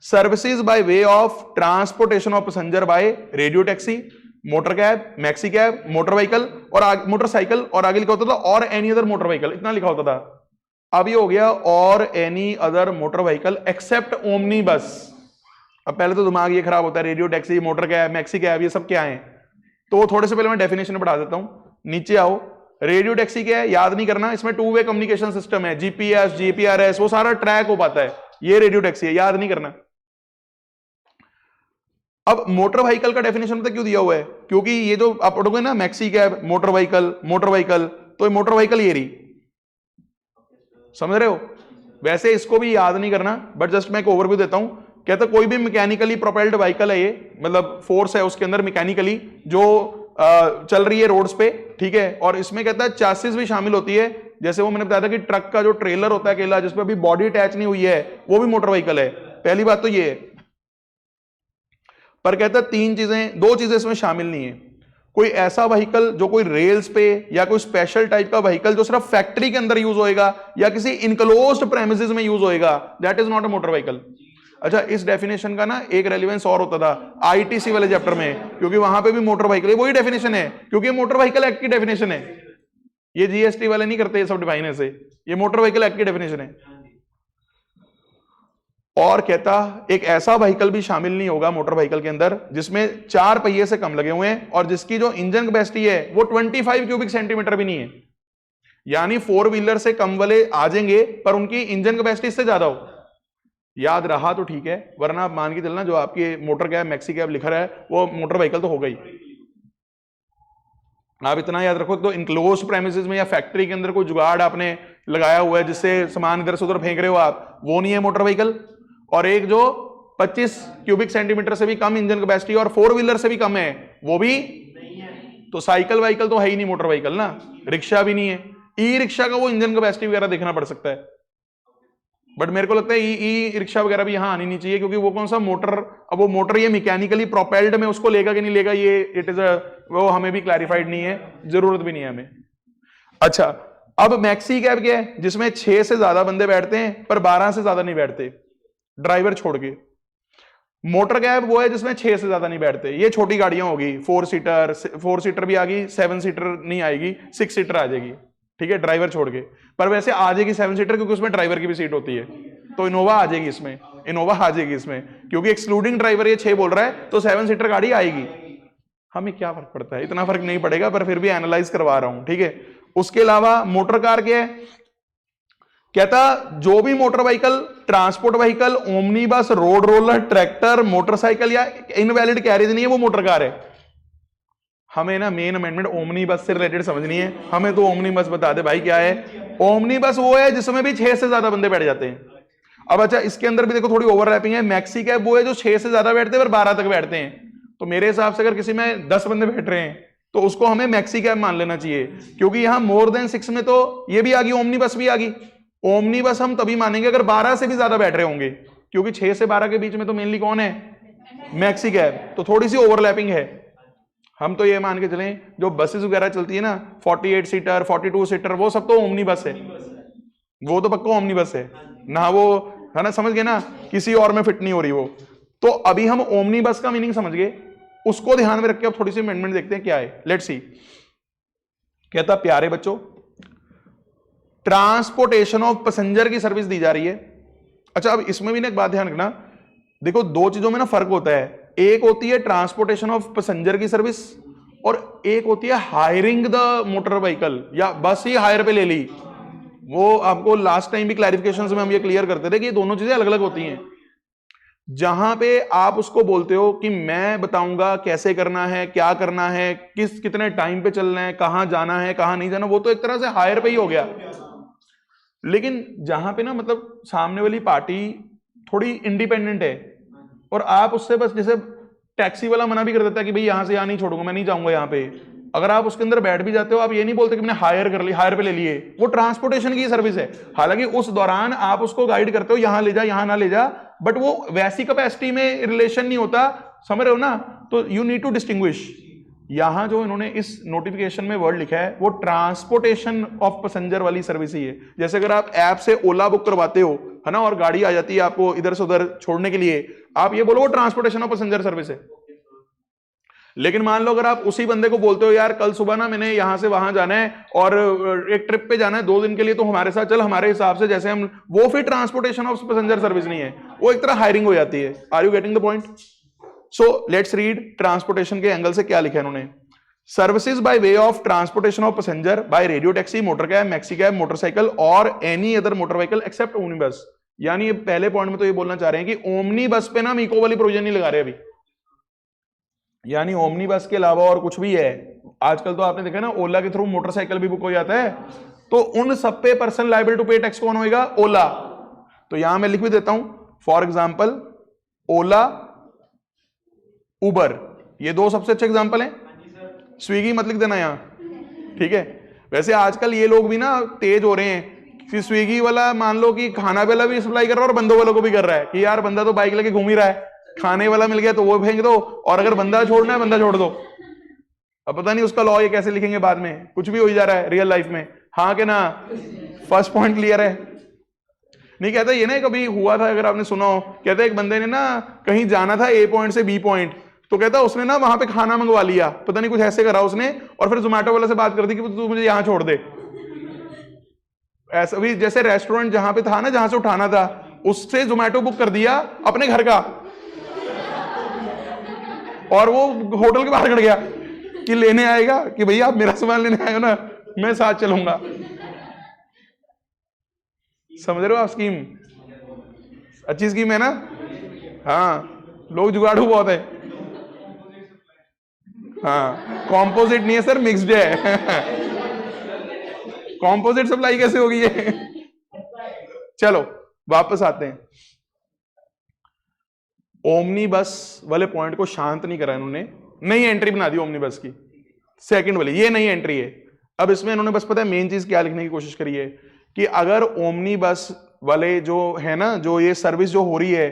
services by way of transportation of passenger by radio taxi, motor cab, maxi cab, motor vehicle और मोटरसाइकिल, और आगे लिखा होता था और एनी अदर मोटर व्हीकल, इतना लिखा होता था। अब ये हो गया और any other motor vehicle except omni bus. अब पहले तो दिमाग ये खराब होता है, radio taxi, motor cab, maxi cab, ये सब क्या है, तो थोड़े से पहले मैं डेफिनेशन पढ़ा देता हूं। नीचे आओ, रेडियो टैक्सी क्या है याद नहीं करना, इसमें 2 वे कम्युनिकेशन सिस्टम है, जीपीएस, जीपीआरएस, वो सारा ट्रैक हो पाता है, ये रेडियो टैक्सी है, याद नहीं करना। अब मोटर व्हीकल का डेफिनेशन पता क्यों दिया हुआ है, क्योंकि ये जो आप पढ़ोगे ना मैक्सी कैब, मोटर व्हीकल, तो ये मोटर व्हीकल ये रही, समझ रहे हो। वैसे इसको भी याद नहीं करना, बट जस्ट मैं एक ओवरव्यू देता हूं। कहता कोई भी मैकेनिकली प्रोपेल्ड व्हीकल है, ये मतलब फोर्स है उसके अंदर मैकेनिकली जो चल रही है रोड्स पे, ठीक है, और इसमें कहता है चैसिस भी शामिल होती है, जैसे वो मैंने बताया था कि ट्रक का जो ट्रेलर होता है अकेला जिसपे अभी बॉडी अटैच नहीं हुई है वो भी मोटर व्हीकल है। पहली बात तो ये है। पर कहता है दो चीजें इसमें शामिल नहीं है। कोई ऐसा व्हीकल जो कोई रेल्स पे या कोई स्पेशल टाइप का व्हीकल जो सिर्फ फैक्ट्री के अंदर यूज होएगा या किसी इनक्लोज्ड प्रेमिसेस में यूज होएगा, that is not a motor vehicle. अच्छा, इस डेफिनेशन का ना एक रेलेवेंस और होता था आईटीसी वाले चैप्टर में, क्योंकि वहां पे भी मोटर व्हीकल वही डेफिनेशन है, क्योंकि मोटर व्हीकल एक्ट की डेफिनेशन है। ये जीएसटी वाले नहीं करते ये सब डिफाइन ऐसे, ये मोटर व्हीकल एक्ट की डेफिनेशन है। और कहता एक ऐसा व्हीकल भी शामिल नहीं होगा मोटर व्हीकल के अंदर जिसमें 4 पहिए से कम लगे हुए हैं और जिसकी जो इंजन कैपेसिटी है वो 25 क्यूबिक सेंटीमीटर भी नहीं है। यानी 4 व्हीलर से कम वाले आ जाएंगे पर उनकी इंजन कैपेसिटी इससे ज्यादा हो। याद रहा तो ठीक है, वरना आप मान के चलना जो आपके मोटर कैब मैक्सी कैब लिखा है वो मोटर व्हीकल तो होगा ही। आप इतना याद रखो, तो इनक्लोज्ड प्रेमिसेस में या फैक्ट्री के अंदर कोई जुगाड़ आपने लगाया हुआ है जिससे सामान इधर से उधर फेंक रहे हो आप, वो नहीं है मोटर व्हीकल। और एक जो 25 क्यूबिक सेंटीमीटर से भी कम इंजन कैपेसिटी और 4 व्हीलर से भी कम है वो भी नहीं है। तो साइकिल वाइकल तो है ही नहीं मोटर व्हीकल ना, रिक्शा भी नहीं है। ई रिक्शा का वो इंजन कैपेसिटी वगैरह देखना पड़ सकता है, बट मेरे को लगता है ई रिक्शा वगैरह भी यहां आनी नहीं चाहिए, क्योंकि वो कौन सा मोटर, अब वो मोटर ये मैकेनिकली प्रोपेल्ड में उसको लेगा कि नहीं लेगा ये इट इज वो हमें भी क्लैरिफाइड नहीं है, जरूरत भी नहीं है हमें। अच्छा, अब मैक्सी कैब क्या है जिसमें 6 से ज्यादा बंदे बैठते हैं पर 12 से ज्यादा नहीं बैठते, ड्राइवर छोड़ के। मोटर कैब वो है जिसमें 6 से ज्यादा नहीं बैठते, ये छोटी गाड़ियां होगी, 4 सीटर भी आ गई, 7 सीटर नहीं आएगी, 6 सीटर आ जाएगी, ठीक है, ड्राइवर छोड़ के। पर वैसे आ जाएगी 7 सीटर क्योंकि उसमें ड्राइवर की भी सीट होती है, तो इनोवा आ जाएगी इसमें, इनोवा आ जाएगी इसमें, क्योंकि एक्सक्लूडिंग ड्राइवर ये 6 बोल रहा है तो 7 सीटर गाड़ी आएगी। हमें क्या फर्क पड़ता है, इतना फर्क नहीं पड़ेगा, पर फिर भी एनालाइज करवा रहा हूं, ठीक है। उसके अलावा मोटर कार क्या है, कहता जो भी motor vehicle, transport vehicle, omni बस, रोड रोलर, ट्रैक्टर, मोटरसाइकिल या इनवैलिड कैरेज नहीं है वो मोटर कार है। हमें ना मेन अमेंडमेंट ओमनी बस से रिलेटेड समझनी है, हमें तो ओमनी बस बता दे भाई क्या है। ओमनी बस वो है जिसमें भी 6 से ज्यादा बंदे बैठ जाते हैं। अब अच्छा, इसके अंदर भी देखो थोड़ी ओवरलैपिंग है। मैक्सी कैब वो है जो 6 से ज्यादा बैठते हैं पर 12 तक बैठते हैं, तो मेरे हिसाब से अगर किसी में 10 बंदे बैठ रहे हैं तो उसको हमें मैक्सी कैब मान लेना चाहिए, क्योंकि यहां मोर देन 6 में तो ये भी आ गई, ओमनी बस भी आ गई। ओमनी बस हम तभी मानेंगे अगर 12 से भी ज्यादा बैठ रहे होंगे, क्योंकि 6 से 12 के बीच में तो मेनली कौन है, मैक्सी कैब, तो थोड़ी सी ओवरलैपिंग है। हम तो ये मान के चलें जो बसेस वगैरह चलती है ना 48 सीटर 42 सीटर वो सब तो ओमनी बस है, वो तो पक्का ओमनी बस है ना, वो है ना, समझ गए ना, किसी और में फिट नहीं हो रही वो। तो अभी हम ओमनी बस का मीनिंग समझ गए, उसको ध्यान में रख के अब थोड़ी सी अमेंडमेंट देखते हैं क्या है। Let's see. कहता प्यारे बच्चों, ट्रांसपोर्टेशन ऑफ पैसेंजर की सर्विस दी जा रही है। अच्छा, अब इसमें भी ना एक बात ध्यान रखना, देखो दो चीजों में ना फर्क होता है, एक होती है ट्रांसपोर्टेशन ऑफ पैसेंजर की सर्विस और एक होती है हायरिंग द मोटर व्हीकल, या बस ही हायर पे ले ली। वो आपको लास्ट टाइम भी क्लैरिफिकेशंस में हम ये क्लियर करते थे कि ये दोनों चीजें अलग अलग होती हैं। जहां पे आप उसको बोलते हो कि मैं बताऊंगा कैसे करना है, क्या करना है, कितने टाइम पे चलना है, कहां जाना है कहां नहीं जाना, वो तो एक तरह से हायर पे ही हो गया। लेकिन जहां पे ना मतलब सामने वाली पार्टी थोड़ी इंडिपेंडेंट है और आप उससे बस, जैसे टैक्सी वाला मना भी कर देता है कि भाई यहां से यहां नहीं छोड़ूंगा, मैं नहीं जाऊंगा यहां पे, अगर आप उसके अंदर बैठ भी जाते हो आप ये नहीं बोलते कि मैंने हायर कर ली, हायर पे ले लिए, वो ट्रांसपोर्टेशन की सर्विस है। हालांकि उस दौरान आप उसको गाइड करते हो यहां ले जा यहां ना ले जा, बट वो वैसी कैपेसिटी में रिलेशन नहीं होता, समझ रहे हो ना। तो यू नीड टू डिस्टिंग्विश। यहां जो इन्होंने इस नोटिफिकेशन में वर्ड लिखा है वो ट्रांसपोर्टेशन ऑफ पैसेंजर वाली सर्विस ही है। जैसे अगर आप ऐप से ओला बुक करवाते हो है ना, और गाड़ी आ जाती है आपको इधर से उधर छोड़ने के लिए, आप ये बोलो वो ट्रांसपोर्टेशन ऑफ पैसेंजर सर्विस है। लेकिन मान लो अगर आप उसी बंदे को बोलते हो यार कल सुबह ना मैंने यहां से वहां जाना है और एक ट्रिप पे जाना है 2 दिन के लिए, तो हमारे साथ चल हमारे हिसाब से जैसे हम, वो फिर ट्रांसपोर्टेशन ऑफ पैसेंजर सर्विस नहीं है, वो एक तरह हायरिंग हो जाती है। Are you getting the point? So let's read transportation के एंगल से क्या लिखा है इन्होंने। Services by way of transportation of passenger by radio taxi, motor cab, maxi cab, motorcycle और any other motor vehicle except omni bus. यानी पहले point में तो ये बोलना चाह रहे हैं कि ओमनी बस पे ना हम इको वाली प्रोविजन नहीं लगा रहे अभी, यानी ओमनी बस के अलावा और कुछ भी है। आजकल तो आपने देखा ना ओला के थ्रू मोटरसाइकिल भी बुक हो जाता है, तो उन सब पे person liable to pay tax कौन होएगा? ओला। तो यहां मैं लिख भी देता हूं, फॉर एग्जांपल ओला, उबर, ये 2 सबसे अच्छे एग्जांपल हैं। स्विगी मत लिख देना यहां, ठीक है। वैसे आजकल ये लोग भी ना तेज हो रहे हैं कि स्विगी वाला मान लो कि खाना वाला भी सप्लाई कर रहा है और बंदों वालों को भी कर रहा है कि यार बंदा तो बाइक लेके घूम ही रहा है, खाने वाला मिल गया तो वो फेंक दो, और अगर बंदा छोड़ना है बंदा छोड़ दो। अब पता नहीं उसका लॉ ये कैसे लिखेंगे बाद में, कुछ भी हो ही जा रहा है रियल लाइफ में। हाँ के ना? फर्स्ट पॉइंट क्लियर है? नहीं कहता ये ना कभी हुआ था, अगर आपने सुना हो, कहते एक बंदे ने ना कहीं जाना था ए पॉइंट से बी पॉइंट, तो कहता उसने ना वहां पे खाना मंगवा लिया, पता नहीं कुछ ऐसे करा उसने, और फिर जोमेटो वाले से बात कर दी कि तू मुझे यहां छोड़ दे। ऐसा भी जैसे रेस्टोरेंट जहां पे था ना, जहां से उठाना था, उससे जोमेटो बुक कर दिया अपने घर का, और वो होटल के बाहर खड़ गया कि लेने आएगा, कि भैया आप मेरा सामान लेने आए हो ना, मैं साथ चलूंगा। समझ रहे हो आप स्कीम? अच्छी स्कीम है ना? हाँ, लोग जुगाड़ू बहुत है। हाँ, कॉम्पोजिट नहीं है सर, मिक्स्ड है। कॉम्पोजिट सप्लाई कैसे होगी ये? चलो वापस आते हैं। ओमनी बस वाले पॉइंट को शांत नहीं करा इन्होंने, नई एंट्री बना दी ओमनी बस की, सेकंड वाली, ये नई एंट्री है। अब इसमें इन्होंने बस पता है मेन चीज क्या लिखने की कोशिश करी है कि अगर ओमनी बस वाले जो है ना, जो ये सर्विस जो हो रही है,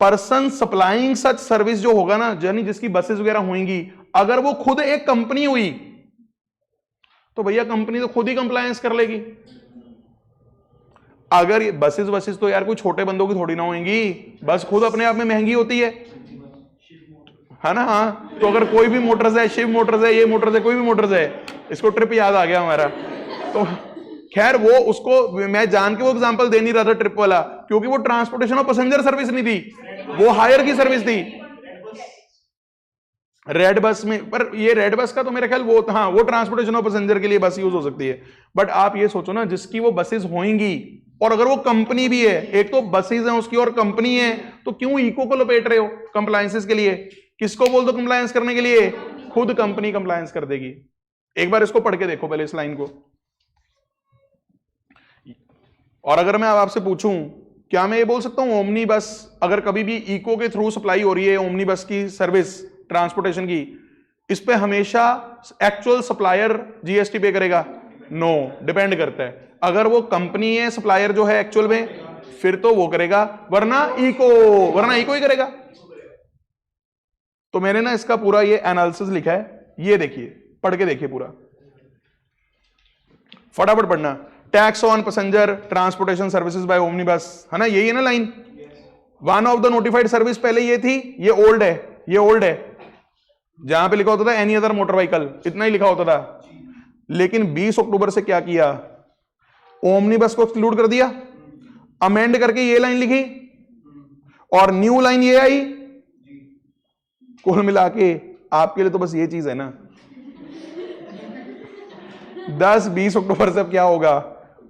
पर्सन सप्लाइंग सच सर्विस जो होगा ना, यानी जिसकी बसेस वगैरह होंगी, अगर वो खुद एक कंपनी हुई तो भैया कंपनी तो खुद ही कंप्लायंस कर लेगी। अगर ये बसेस तो यार कोई छोटे बंदों की थोड़ी ना होंगी, बस खुद अपने आप में महंगी होती है ना? हाँ, तो अगर कोई भी मोटर्स है, शिव मोटर्स है, ये मोटर्स है, कोई भी मोटर्स है, इसको ट्रिप याद आ गया हमारा, तो खैर वो उसको मैं जान के वो एग्जांपल दे नहीं रहा था ट्रिप वाला, क्योंकि वो ट्रांसपोर्टेशन ऑफ पैसेंजर सर्विस नहीं थी, वो हायर की सर्विस थी रेड बस में। पर ये रेड बस का तो मेरा ख्याल वो, हाँ, वो ट्रांसपोर्टेशन ऑफ पैसेंजर के लिए बस यूज हो सकती है। बट आप ये सोचो ना, जिसकी वो बसेस होंगी, और अगर वो कंपनी भी है, एक तो बसेस है उसकी और कंपनी है, तो क्यों इको को लपेट रहे हो कंप्लायंसेस के लिए? किसको बोल दो कंप्लायंस करने के लिए? खुद कंपनी कंप्लायंस कर देगी। एक बार इसको पढ़ के देखो पहले, इस लाइन को। और अगर मैं आपसे पूछूं, क्या मैं ये बोल सकता हूं ओमनी बस अगर कभी भी इको के थ्रू सप्लाई हो रही है, ओमनी बस की सर्विस ट्रांसपोर्टेशन की, इस पे हमेशा एक्चुअल सप्लायर जीएसटी पे करेगा? नो, डिपेंड करता है। अगर वो कंपनी है सप्लायर जो है एक्चुअल में, फिर तो वो करेगा, वरना इको ही करेगा। तो मैंने ना इसका पूरा ये एनालिसिस लिखा है, ये देखिए, पढ़ के देखिए पूरा, फटाफट पढ़ना। Tax on passenger transportation services by omni बस, है ना? यही है ना line? One of the notified service पहले ये थी, ये ओल्ड है, जहां पे लिखा होता था एनी अदर मोटर व्हीकल, इतना ही लिखा होता था। लेकिन 20 अक्टूबर से क्या किया, ओमनी बस को एक्सक्लूड कर दिया, अमेंड करके ये लाइन लिखी, और न्यू लाइन ये आई। कुल मिला के आपके लिए तो बस ये चीज है ना, 10-20 अक्टूबर से अब क्या होगा?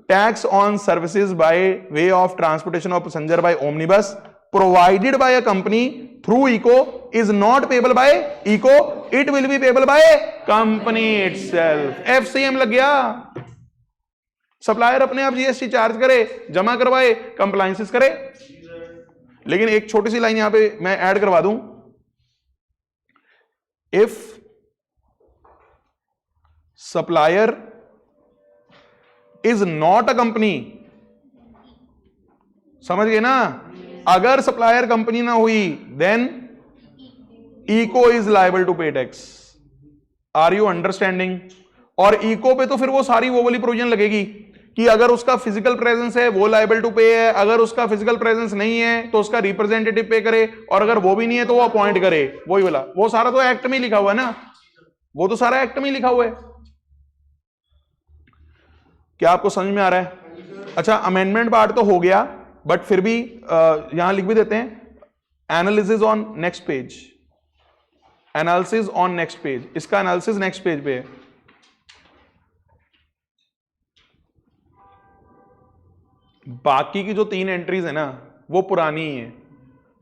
Tax on services by way of transportation of passenger by omni bus provided by a company through ECO is not payable by ECO, it will be payable by company itself. FCM लग गया। Supplier अपने आप GST charge करे, जमा करवाए, compliances करे। लेकिन एक छोटी सी लाइन यहां पे मैं ऐड करवा दूं, if supplier is not a company, समझ गए ना? अगर सप्लायर कंपनी ना हुई, then ECO is liable to pay tax. Are you understanding? और इको पे तो फिर वो सारी वो वाली प्रोविजन लगेगी कि अगर उसका फिजिकल प्रेजेंस है वो लायबल टू पे है, अगर उसका फिजिकल प्रेजेंस नहीं है तो उसका रिप्रेजेंटेटिव पे करे, और अगर वो भी नहीं है तो वो अपॉइंट करे। वही वाला, वो सारा तो एक्ट में लिखा हुआ है ना, वो तो सारा एक्ट में लिखा हुआ है। क्या आपको समझ में आ रहा है? अच्छा, अमेंडमेंट पार्ट तो हो गया, बट फिर भी यहां लिख भी देते हैं analysis on next page, analysis on next page. इसका एनालिसिस नेक्स्ट पेज पे है। बाकी की जो 3 एंट्रीज है ना, वो पुरानी ही है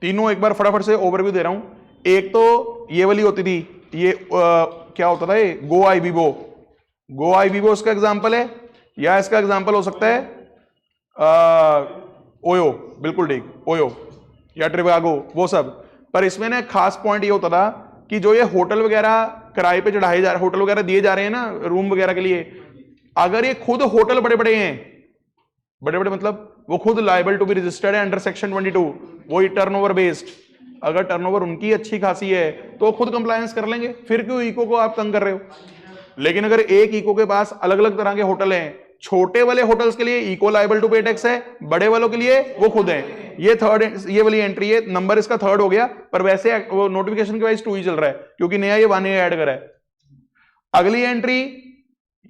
तीनों। एक बार फटाफट से ओवरव्यू दे रहा हूं। एक तो ये वाली होती थी, ये क्या होता था, ये गो आई बीबो इसका एग्जांपल है, या इसका एग्जांपल हो सकता है ओयो, बिल्कुल ठीक, ओयो या ट्रिवागो, वो सब। पर इसमें ना खास पॉइंट ये होता था कि जो ये होटल वगैरह किराए पे चढ़ाए जा रहे, होटल वगैरह दिए जा रहे हैं ना रूम वगैरह के लिए, अगर ये खुद होटल बड़े बड़े हैं, बड़े बड़े मतलब वो खुद लायबल टू बी रजिस्टर्ड है अंडर सेक्शन 22, वही टर्नओवर बेस्ड, अगर टर्नओवर उनकी अच्छी खासी है तो खुद कंप्लायंस कर लेंगे, फिर क्यों इको को आप तंग कर रहे हो। लेकिन अगर एक इको के पास अलग अलग तरह के होटल हैं, छोटे वाले होटल्स के लिए eco liable to pay tax है, बड़े वालों के लिए वो खुद है। ये थर्ड, ये वाली एंट्री है, नंबर इसका थर्ड हो गया, पर वैसे वो नोटिफिकेशन के वाइज 2 ही चल रहा है क्योंकि नया ये 1 ऐड करा है। अगली एंट्री,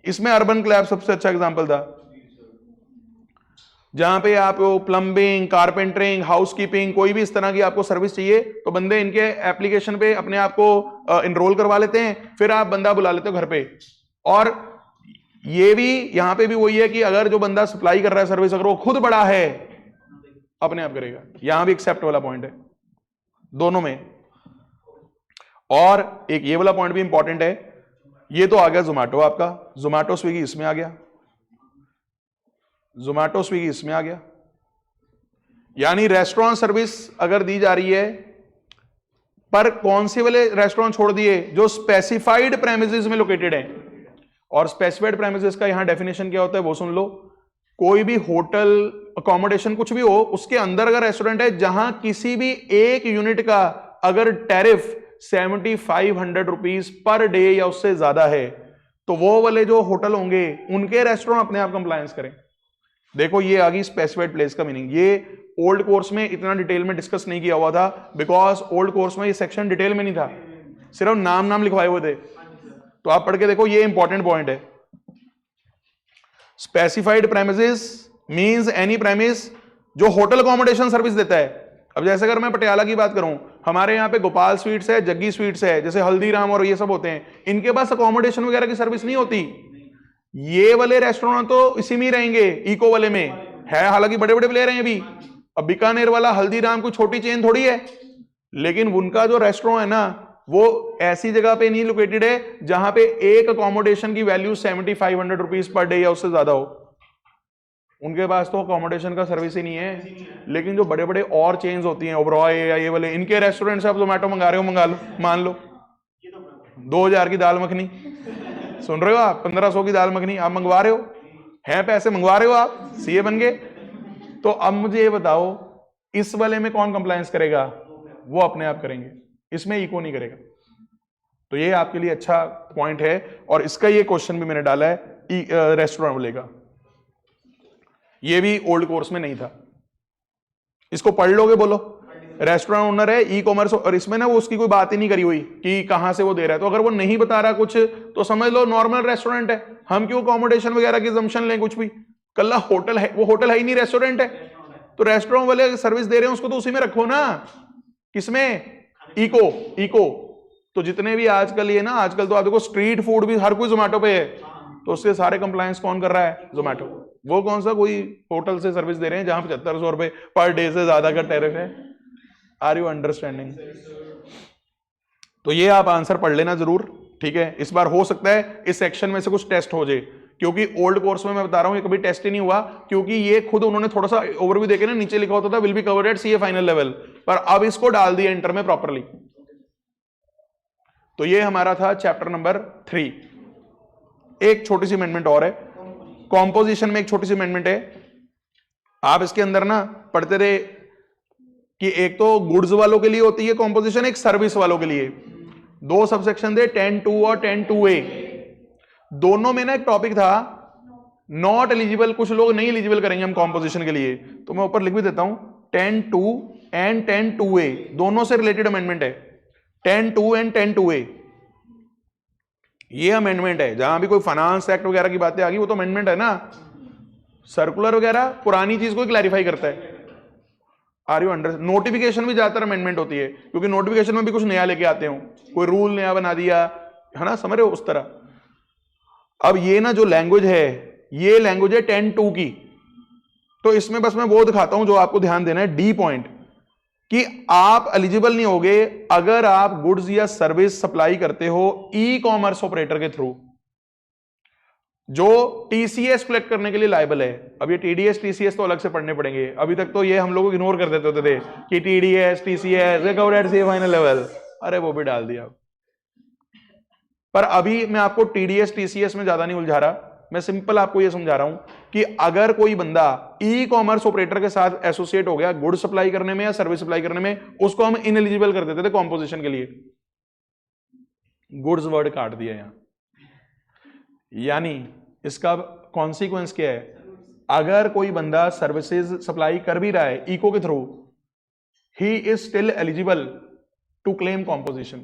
इसमें अर्बन क्लैब सबसे अच्छा एग्जांपल था, जहां पे आप प्लम्बिंग, कारपेंटरिंग, हाउसकीपिंग, कोई भी इस तरह की आपको सर्विस चाहिए तो बंदे इनके एप्लीकेशन पे अपने आप को इनरोल करवा लेते हैं, फिर आप बंदा बुला लेते हो घर पे। और ये भी यहां पे भी वही है कि अगर जो बंदा सप्लाई कर रहा है सर्विस, अगर वो खुद बड़ा है अपने आप करेगा, यहां भी एक्सेप्ट वाला पॉइंट है दोनों में। और एक ये वाला पॉइंट भी इंपॉर्टेंट है, ये तो आ गया जोमैटो, आपका जोमैटो स्विगी इसमें आ गया, जोमैटो स्विगी इसमें आ गया, यानी रेस्टोरेंट सर्विस अगर दी जा रही है, पर कौन से वाले रेस्टोरेंट छोड़ दिए, जो स्पेसिफाइड प्रेमिसेस में लोकेटेड है। और स्पेसिफाइड प्रेमिसेस का यहां डेफिनेशन क्या होता है वो सुन लो, कोई भी होटल, अकोमोडेशन, कुछ भी हो, उसके अंदर अगर रेस्टोरेंट है जहां किसी भी एक यूनिट का अगर टैरिफ 7500 रुपीज पर डे या उससे ज्यादा है, तो वो वाले जो होटल होंगे उनके रेस्टोरेंट अपने आप कंप्लायंस करें। देखो ये आ गई स्पेसिफाइड प्लेस का मीनिंग। ये ओल्ड कोर्स में इतना डिटेल में डिस्कस नहीं किया हुआ था, बिकॉज ओल्ड कोर्स में ये सेक्शन डिटेल में नहीं था, सिर्फ नाम नाम लिखवाए हुए थे। तो आप पढ़ के देखो, ये इंपॉर्टेंट पॉइंट है। Specified premises means any premise जो होटल अकोमोडेशन सर्विस देता है। अब जैसे अगर मैं पटियाला की बात करूं, हमारे यहाँ पे गोपाल स्वीट्स है, जग्गी स्वीट्स है, जैसे हल्दीराम और ये सब होते हैं, इनके पास अकोमोडेशन वगैरह की सर्विस नहीं होती। ये वाले रेस्टोरेंट तो इसी में ही रहेंगे, इको वाले में है, हालांकि बड़े बड़े प्लेयर हैं अभी। अब बीकानेर वाला हल्दीराम कोई छोटी चेन थोड़ी है, लेकिन उनका जो रेस्टोरेंट है ना, वो ऐसी जगह पे नहीं लोकेटेड है जहां पे एक अकोमोडेशन की वैल्यू 7500 रुपीज पर डे या उससे ज्यादा हो। उनके पास तो अकोमोडेशन का सर्विस ही नहीं है। लेकिन जो बड़े बड़े और चेन्स होती हैं, ओबरॉय या ये वाले, इनके रेस्टोरेंट से आप जोमेटो मंगा रहे हो, मंगा लो, मान लो 2000 की दाल मखनी, सुन रहे हो आप, 1500 की दाल मखनी आप मंगवा रहे हो, हैं पैसे मंगवा रहे हो आप, सीए बन गए। तो अब मुझे ये बताओ, इस वाले में कौन कंप्लायंस करेगा? वो अपने आप करेंगे, इसमें इको नहीं करेगा। तो ये आपके लिए अच्छा पॉइंट है, और इसका ये क्वेश्चन भी मैंने डाला है रेस्टोरेंट वाले का, ये भी ओल्ड कोर्स में नहीं था। इसको पढ़ लोगे? बोलो। रेस्टोरेंट ओनर है, ई कॉमर्स, और इसमें ना वो उसकी कोई बात ही नहीं करी हुई कि कहां से वो दे रहा है। तो अगर वो नहीं बता रहा कुछ तो समझ लो नॉर्मल रेस्टोरेंट है, हम क्यों अकोमोडेशन वगैरह की जम्पशन लें कुछ भी। कल्ला होटल है, वो होटल है ही नहीं, रेस्टोरेंट है। तो रेस्टोरेंट वाले सर्विस दे रहे हैं उसको तो उसी में रखो ना। किसमें? इको। इको तो जितने भी आजकल ये ना, आजकल तो आप देखो स्ट्रीट फूड भी हर कोई जोमेटो पे है, तो उससे सारे कंप्लायंस कौन कर रहा है? जोमेटो। वो कौन सा कोई होटल से सर्विस दे रहे हैं जहां 7500 रुपए पर डे से ज्यादा का टैरिफ है। Are you understanding? तो ये आप आंसर पढ़ लेना जरूर, ठीक है। इस बार हो सकता है इस सेक्शन में से कुछ टेस्ट हो जाए, क्योंकि ओल्ड कोर्स में मैं बता रहा हूं ये कभी टेस्ट ही नहीं हुआ, क्योंकि ये खुद उन्होंने थोड़ा सा ओवरव्यू देके ना नीचे लिखा होता था will be covered at CA final level, पर अब इसको डाल दिया इंटर में प्रॉपरली। तो ये हमारा था चैप्टर नंबर 3। एक छोटी सी अमेंडमेंट और है, कॉम्पोजिशन में एक छोटी सी अमेंडमेंट है। आप इसके अंदर ना पढ़ते रहे कि एक तो गुड्स वालों के लिए होती है कॉम्पोजिशन, एक सर्विस वालों के लिए। 2 सबसेक्शन थे, 10(2) और 10(2)A। दोनों में ना एक टॉपिक था नॉट एलिजिबल, कुछ लोग नहीं एलिजिबल करेंगे हम कॉम्पोजिशन के लिए, तो मैं ऊपर लिख भी देता हूं 10(2) एंड 10(2)A, दोनों से रिलेटेड अमेंडमेंट है। 10(2) एंड 10(2)A ये अमेंडमेंट है। जहां भी कोई फाइनेंस एक्ट वगैरह की बातें आ गई वो तो अमेंडमेंट है ना, सर्कुलर वगैरह पुरानी चीज को क्लैरिफाई करता है। Are you under? नोटिफिकेशन भी ज्यादातर अमेंडमेंट होती है, क्योंकि नोटिफिकेशन में भी कुछ नया लेके आते हो, कोई रूल नया बना दिया है ना, समझ रहे हो, उस तरह। अब ये ना जो लैंग्वेज है, ये लैंग्वेज है 10(2) की। तो इसमें बस मैं वो दिखाता हूं जो आपको ध्यान देना है, डी पॉइंट, कि आप एलिजिबल नहीं होगे अगर आप गुड्स या सर्विस सप्लाई करते हो ई कॉमर्स ऑपरेटर के थ्रू, जो टीसीएस कलेक्ट करने के लिए लायबल है। अब ये टीडीएस टीसीएस तो अलग से पढ़ने पड़ेंगे, अभी तक तो ये हम लोग इग्नोर कर देते होते थे कि TDS TCS covered at CA final level, अरे वो भी डाल दिया। पर अभी मैं आपको टीडीएस टीसीएस में ज्यादा नहीं उलझा रहा, मैं सिंपल आपको ये समझा रहा हूं कि अगर कोई बंदा ई कॉमर्स ऑपरेटर के साथ एसोसिएट हो गया गुड सप्लाई करने में या सर्विस सप्लाई करने में, उसको हम इनएलिजिबल कर देते थे कॉम्पोजिशन के लिए। गुड्स वर्ड काट दिया यहां, यानी इसका कॉन्सिक्वेंस क्या है, अगर कोई बंदा सर्विसेज सप्लाई कर भी रहा है इको के थ्रू, he is still eligible to claim composition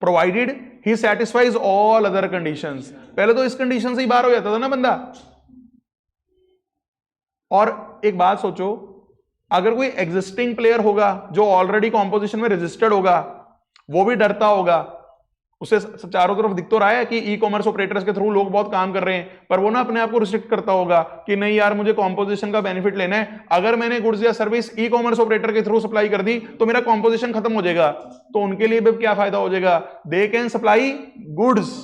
provided he satisfies all other conditions. पहले तो इस कंडीशन से ही बाहर हो जाता था ना बंदा। और एक बात सोचो, अगर कोई एग्जिस्टिंग प्लेयर होगा जो ऑलरेडी कॉम्पोजिशन में रजिस्टर्ड होगा, वो भी डरता होगा, उसे चारों तरफ दिख तो रहा है कि ई कॉमर्स ऑपरेटर्स के थ्रू लोग बहुत काम कर रहे हैं, पर वो ना अपने आप को रिस्ट्रिक्ट करता होगा कि नहीं यार मुझे कॉम्पोजिशन का बेनिफिट लेना है, अगर मैंने गुड्स या सर्विस ई कॉमर्स ऑपरेटर के थ्रू सप्लाई कर दी तो मेरा कॉम्पोजिशन खत्म हो जाएगा। तो उनके लिए भी क्या फायदा हो जाएगा, दे कैन सप्लाई गुड्स।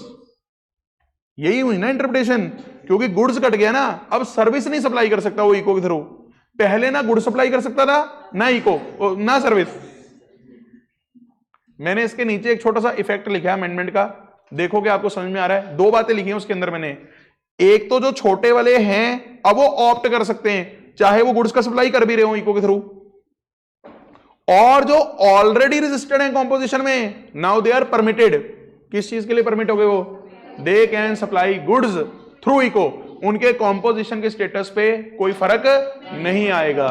यही हुई ना इंटरप्रिटेशन, क्योंकि गुड्स कट गया ना, अब सर्विस नहीं सप्लाई कर सकता वो इको के थ्रू। पहले ना गुड्स सप्लाई कर सकता था ना इको ना सर्विस। मैंने इसके नीचे एक छोटा सा इफेक्ट लिखा है अमेंडमेंट का, देखो कि आपको समझ में आ रहा है। दो बातें लिखी हैं उसके अंदर मैंने, एक तो जो छोटे वाले हैं अब वो ऑप्ट कर सकते हैं चाहे वो गुड्स का सप्लाई कर भी रहे हो इको के थ्रू, और जो ऑलरेडी रजिस्टर्ड हैं कॉम्पोजिशन में, नाउ दे आर परमिटेड। किस चीज के लिए परमिट हो गए वो, they can supply goods through ECO. उनके कॉम्पोजिशन के स्टेटस पे कोई फर्क नहीं आएगा।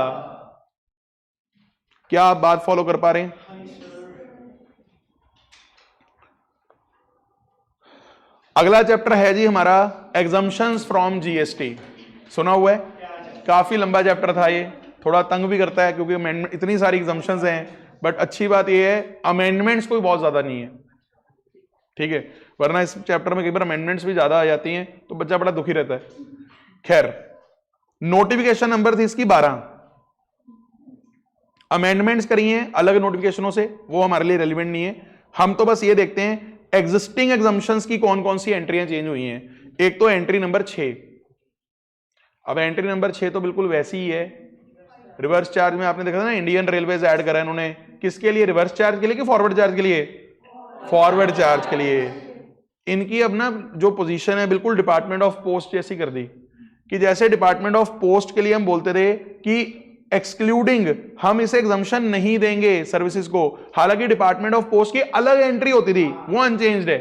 क्या आप बात फॉलो कर पा रहे हैं? अगला चैप्टर है जी हमारा एग्जम्पशंस फ्रॉम जीएसटी। सुना हुआ है, काफी लंबा चैप्टर था ये, थोड़ा तंग भी करता है क्योंकि अमेंडमेंट इतनी सारी एग्जम्पशंस हैं, बट अच्छी बात ये है अमेंडमेंट्स कोई बहुत ज्यादा नहीं है, ठीक है, वरना इस चैप्टर में कई बार अमेंडमेंट्स भी ज्यादा आ जाती हैं तो बच्चा बड़ा दुखी रहता है। खैर, नोटिफिकेशन नंबर थी इसकी 12, अमेंडमेंट्स करी हैं अलग नोटिफिकेशनों से, वो हमारे लिए रेलिवेंट नहीं है। हम तो बस ये देखते हैं एग्जिस्टिंग एग्जम्पशंस की कौन कौन सी एंट्रियां चेंज हुई हैं। एक तो एंट्री नंबर 6। अब एंट्री नंबर 6 तो बिल्कुल वैसी ही है, रिवर्स चार्ज में आपने देखा था ना, इंडियन रेलवेज ऐड करा है इन्होंने, किसके लिए, रिवर्स चार्ज के लिए कि फॉरवर्ड चार्ज के लिए, फॉरवर्ड चार्ज के लिए। इनकी अब ना जो पोजीशन है बिल्कुल डिपार्टमेंट ऑफ पोस्ट जैसी कर दी, कि जैसे डिपार्टमेंट ऑफ पोस्ट के लिए हम बोलते थे कि एक्सक्लूडिंग हम इसे एग्जम्पशन नहीं देंगे सर्विसेज को, हालांकि डिपार्टमेंट ऑफ पोस्ट की अलग एंट्री होती थी, वो अनचेंज्ड है।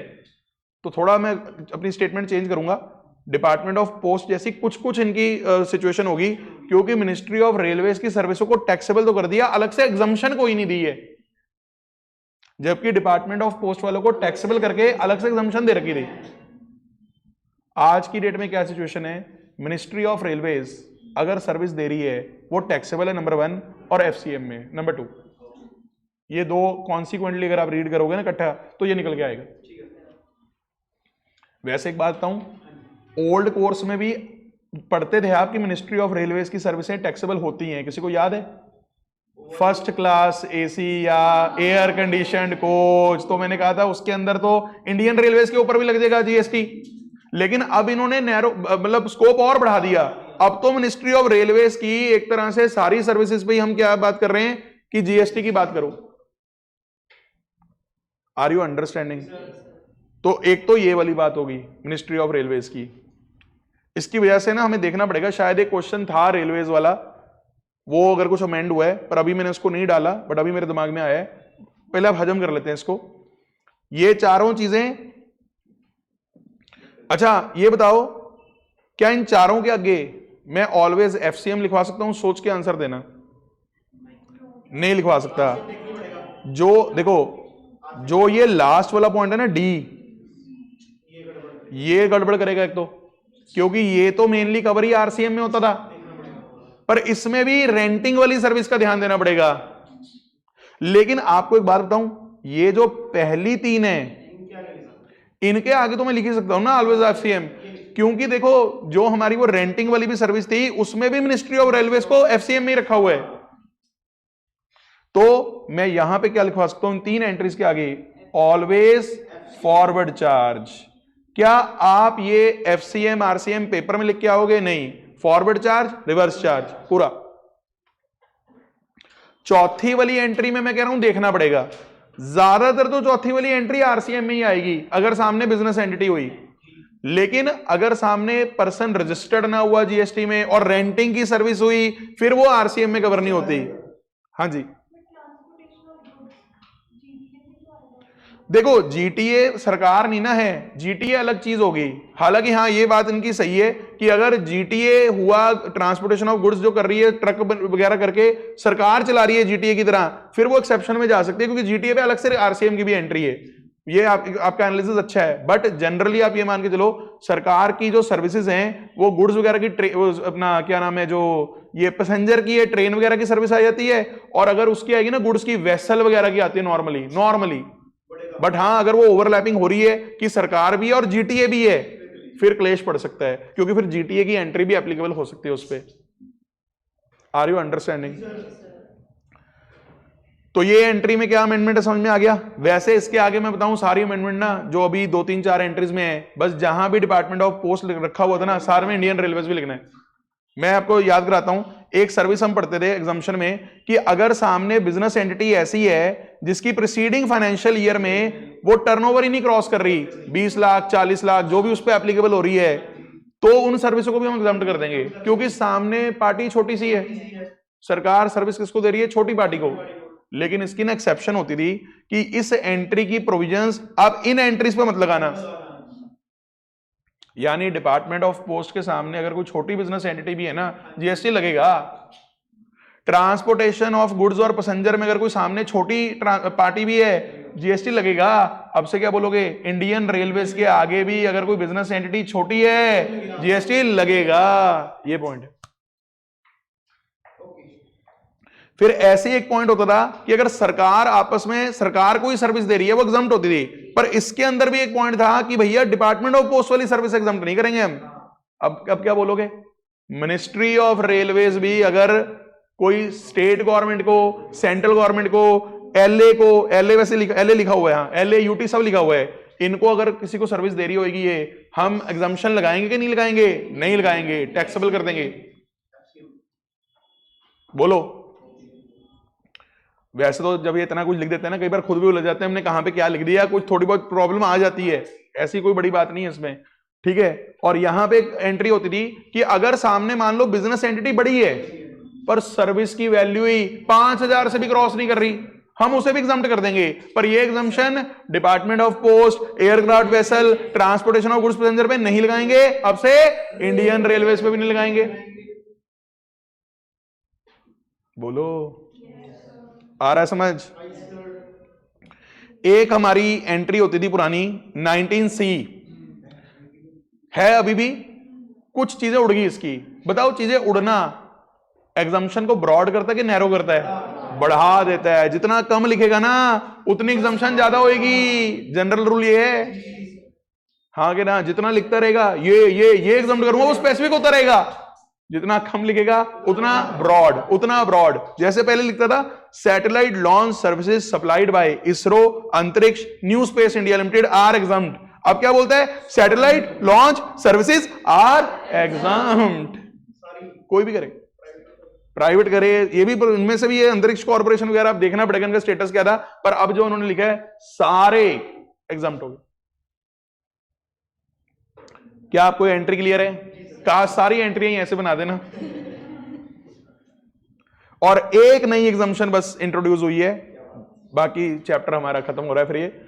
तो थोड़ा मैं अपनी स्टेटमेंट चेंज करूंगा, डिपार्टमेंट ऑफ पोस्ट जैसी कुछ कुछ इनकी सिचुएशन होगी, क्योंकि मिनिस्ट्री ऑफ रेलवेज की सर्विसों को टैक्सेबल तो कर दिया, अलग से एग्जम्पशन कोई नहीं दी है, जबकि डिपार्टमेंट ऑफ पोस्ट वालों को टैक्सेबल करके अलग से एग्जम्पशन दे रखी थी। आज की डेट में क्या सिचुएशन है, मिनिस्ट्री ऑफ रेलवेज अगर सर्विस दे रही है वो टैक्सेबल है नंबर 1, और एफसीएम में नंबर 2। ये दो कॉन्सिक्वेंटली अगर आप रीड करोगे ना इकट्ठा तो ये निकल के आएगा। वैसे एक बात बताऊं, ओल्ड कोर्स में भी पढ़ते थे आप कि मिनिस्ट्री ऑफ रेलवेज की सर्विसें टैक्सेबल होती हैं, किसी को याद है? फर्स्ट क्लास एसी या एयर कंडीशनड कोच, तो मैंने कहा था उसके अंदर तो इंडियन रेलवेज के ऊपर भी लग जाएगा जीएसटी, लेकिन अब इन्होंने नैरो मतलब स्कोप और बढ़ा दिया। अब तो मिनिस्ट्री ऑफ रेलवेज की एक तरह से सारी सर्विसेज पे हम क्या बात कर रहे हैं कि जीएसटी की बात करो। Are you understanding? तो एक तो ये वाली बात होगी मिनिस्ट्री ऑफ रेलवेज की। इसकी वजह से ना हमें देखना पड़ेगा, शायद एक क्वेश्चन था रेलवेज वाला, वो अगर कुछ अमेंड हुआ है, पर अभी मैंने उसको नहीं डाला, बट अभी मेरे दिमाग में आया है, पहले आप हजम कर लेते हैं इसको। ये चारों चीजें, अच्छा ये बताओ क्या इन चारों के आगे मैं ऑलवेज एफसीएम लिखवा सकता हूं? सोच के आंसर देना। नहीं लिखवा सकता। जो देखो, जो ये लास्ट वाला पॉइंट है ना डी, ये गड़बड़ करेगा एक तो, क्योंकि ये तो मेनली कवर ही आरसीएम में होता था, पर इसमें भी रेंटिंग वाली सर्विस का ध्यान देना पड़ेगा। लेकिन आपको एक बात बताऊं, ये जो पहली 3 है इनके आगे तो मैं लिख ही सकता हूं ना ऑलवेज एफसीएम, क्योंकि देखो जो हमारी वो रेंटिंग वाली भी सर्विस थी उसमें भी मिनिस्ट्री ऑफ रेलवेज को एफसीएम में ही रखा हुआ है। तो मैं यहां पे क्या लिखवा सकता हूं 3 एंट्रीज के आगे, ऑलवेज फॉरवर्ड चार्ज। क्या आप ये एफसीएम आरसीएम पेपर में लिख के आओगे? नहीं, फॉरवर्ड चार्ज रिवर्स चार्ज पूरा। चौथी वाली एंट्री में मैं कह रहा हूं देखना पड़ेगा, ज्यादातर तो चौथी वाली एंट्री आरसीएम में ही आएगी अगर सामने बिजनेस एंटिटी हुई, लेकिन अगर सामने पर्सन रजिस्टर्ड ना हुआ जीएसटी में और रेंटिंग की सर्विस हुई, फिर वो आरसीएम में कवर नहीं होती। हाँ जी, देखो जीटीए सरकार नहीं ना है, जीटीए अलग चीज होगी। हालांकि हाँ ये बात इनकी सही है कि अगर जीटीए हुआ, ट्रांसपोर्टेशन ऑफ गुड्स जो कर रही है ट्रक वगैरह करके, सरकार चला रही है जीटीए की तरह, फिर वो एक्सेप्शन में जा सकती है, क्योंकि जीटीए पे अलग से आरसीएम की भी एंट्री है। ये आपका एनालिसिस अच्छा है, बट जनरली आप ये मान के चलो सरकार की जो सर्विसेज हैं वो गुड्स वगैरह की अपना क्या नाम है, जो ये पैसेंजर की है ट्रेन वगैरह की सर्विस आ जाती है, और अगर उसकी आएगी ना गुड्स की वेसल वगैरह की आती है नॉर्मली। बट हाँ अगर वो ओवरलैपिंग हो रही है कि सरकार भी है और जीटीए भी है, फिर क्लेश पड़ सकता है, क्योंकि फिर जीटीए की एंट्री भी एप्लीकेबल हो सकती है उस पर। Are you understanding? तो ये एंट्री में क्या अमेंडमेंट है समझ में आ गया। वैसे इसके आगे मैं बताऊं सारी अमेंडमेंट ना जो अभी 2-3-4 एंट्रीज में है, बस जहां भी डिपार्टमेंट ऑफ पोस्ट रखा हुआ था ना, सारे में इंडियन रेलवेज भी लिखना है। मैं आपको याद कराता हूं, एक सर्विस हम पढ़ते थे एग्जाम्शन में कि अगर सामने बिजनेस एंटिटी ऐसी है जिसकी प्रीसीडिंग फाइनेंशियल ईयर में वो टर्नओवर ही नहीं क्रॉस कर रही, 20 लाख 40 लाख जो भी उस पर एप्लीकेबल हो रही है, तो उन सर्विसों को भी हम एग्जाम्प्ट कर देंगे, क्योंकि सामने पार्टी छोटी सी है, सरकार सर्विस किसको दे रही है, छोटी पार्टी को। लेकिन इसकी ना एक्सेप्शन होती थी कि इस एंट्री की प्रोविजंस अब इन एंट्रीज पे मत लगाना। यानी डिपार्टमेंट ऑफ पोस्ट के सामने अगर कोई छोटी बिजनेस एंटिटी भी है ना, जीएसटी लगेगा। ट्रांसपोर्टेशन ऑफ गुड्स और पैसेंजर में अगर कोई सामने छोटी पार्टी भी है, जीएसटी लगेगा। अब से क्या बोलोगे, इंडियन रेलवेज के आगे भी अगर कोई बिजनेस एंटिटी छोटी है, जीएसटी लगेगा। ये पॉइंट है। फिर ऐसे एक पॉइंट होता था कि अगर सरकार आपस में सरकार कोई सर्विस दे रही है वो एग्जम्प्ट होती थी, पर इसके अंदर भी एक पॉइंट था कि भैया डिपार्टमेंट ऑफ पोस्ट वाली सर्विस एग्जम्प्ट नहीं करेंगे हम। अब क्या बोलोगे, मिनिस्ट्री ऑफ रेलवेज भी अगर कोई स्टेट गवर्नमेंट को, सेंट्रल गवर्नमेंट को, एलए वैसे एलए लिखा हुआ है, हाँ एलए यूटी सब लिखा हुआ है, इनको अगर किसी को सर्विस दे रही होगी ये, हम एग्जम्पशन लगाएंगे कि नहीं लगाएंगे? नहीं लगाएंगे, टैक्सेबल कर देंगे। बोलो। वैसे तो जब ये इतना कुछ लिख देते हैं ना, कई बार खुद भी उलझ जाते हैं हमने कहां पे क्या लिख दिया, कुछ थोड़ी बहुत प्रॉब्लम आ जाती है, ऐसी कोई बड़ी बात नहीं है इसमें, ठीक है। और यहां पे एक एंट्री होती थी कि अगर सामने मान लो बिजनेस एंटिटी बड़ी है पर सर्विस की वैल्यू ही 5,000 से भी क्रॉस नहीं कर रही, हम उसे भी एग्जम्प्ट कर देंगे। पर ये exemption department of post, aircraft vessel, transportation of goods passenger पे नहीं लगाएंगे, अब से इंडियन रेलवेज पे भी नहीं लगाएंगे। बोलो, आ रहा है समझ? एक हमारी एंट्री होती थी पुरानी 19C है, अभी भी कुछ चीजें उड़ गई इसकी। बताओ, चीजें उड़ना एग्जम्पशन को ब्रॉड करता है कि नैरो करता है? बढ़ा देता है। जितना कम लिखेगा ना उतनी एग्जम्पशन ज्यादा होगी, जनरल रूल ये है, हाँ कि ना? जितना लिखता रहेगा ये एग्जाम्प्ट करूंगा, वो स्पेसिफिक होता रहेगा। जितना कम लिखेगा उतना ब्रॉड। जैसे पहले लिखता था satellite launch services supplied by ISRO Antariksh new space India limited are exempt. अब क्या बोलता है? Satellite launch services are exempt. कोई भी करे, प्राइवेट करे, ये भी, इनमें से भी ये अंतरिक्ष कॉर्पोरेशन वगैरह, आप देखना पड़ेगा इनका स्टेटस क्या था, पर अब जो उन्होंने लिखा है सारे एग्जम्प्ट हो गए। क्या आपको एंट्री क्लियर है? का सारी एंट्री ऐसे बना देना। और एक नई एग्जम्पशन बस इंट्रोड्यूस हुई है, बाकी चैप्टर हमारा खत्म हो रहा है। फिर ये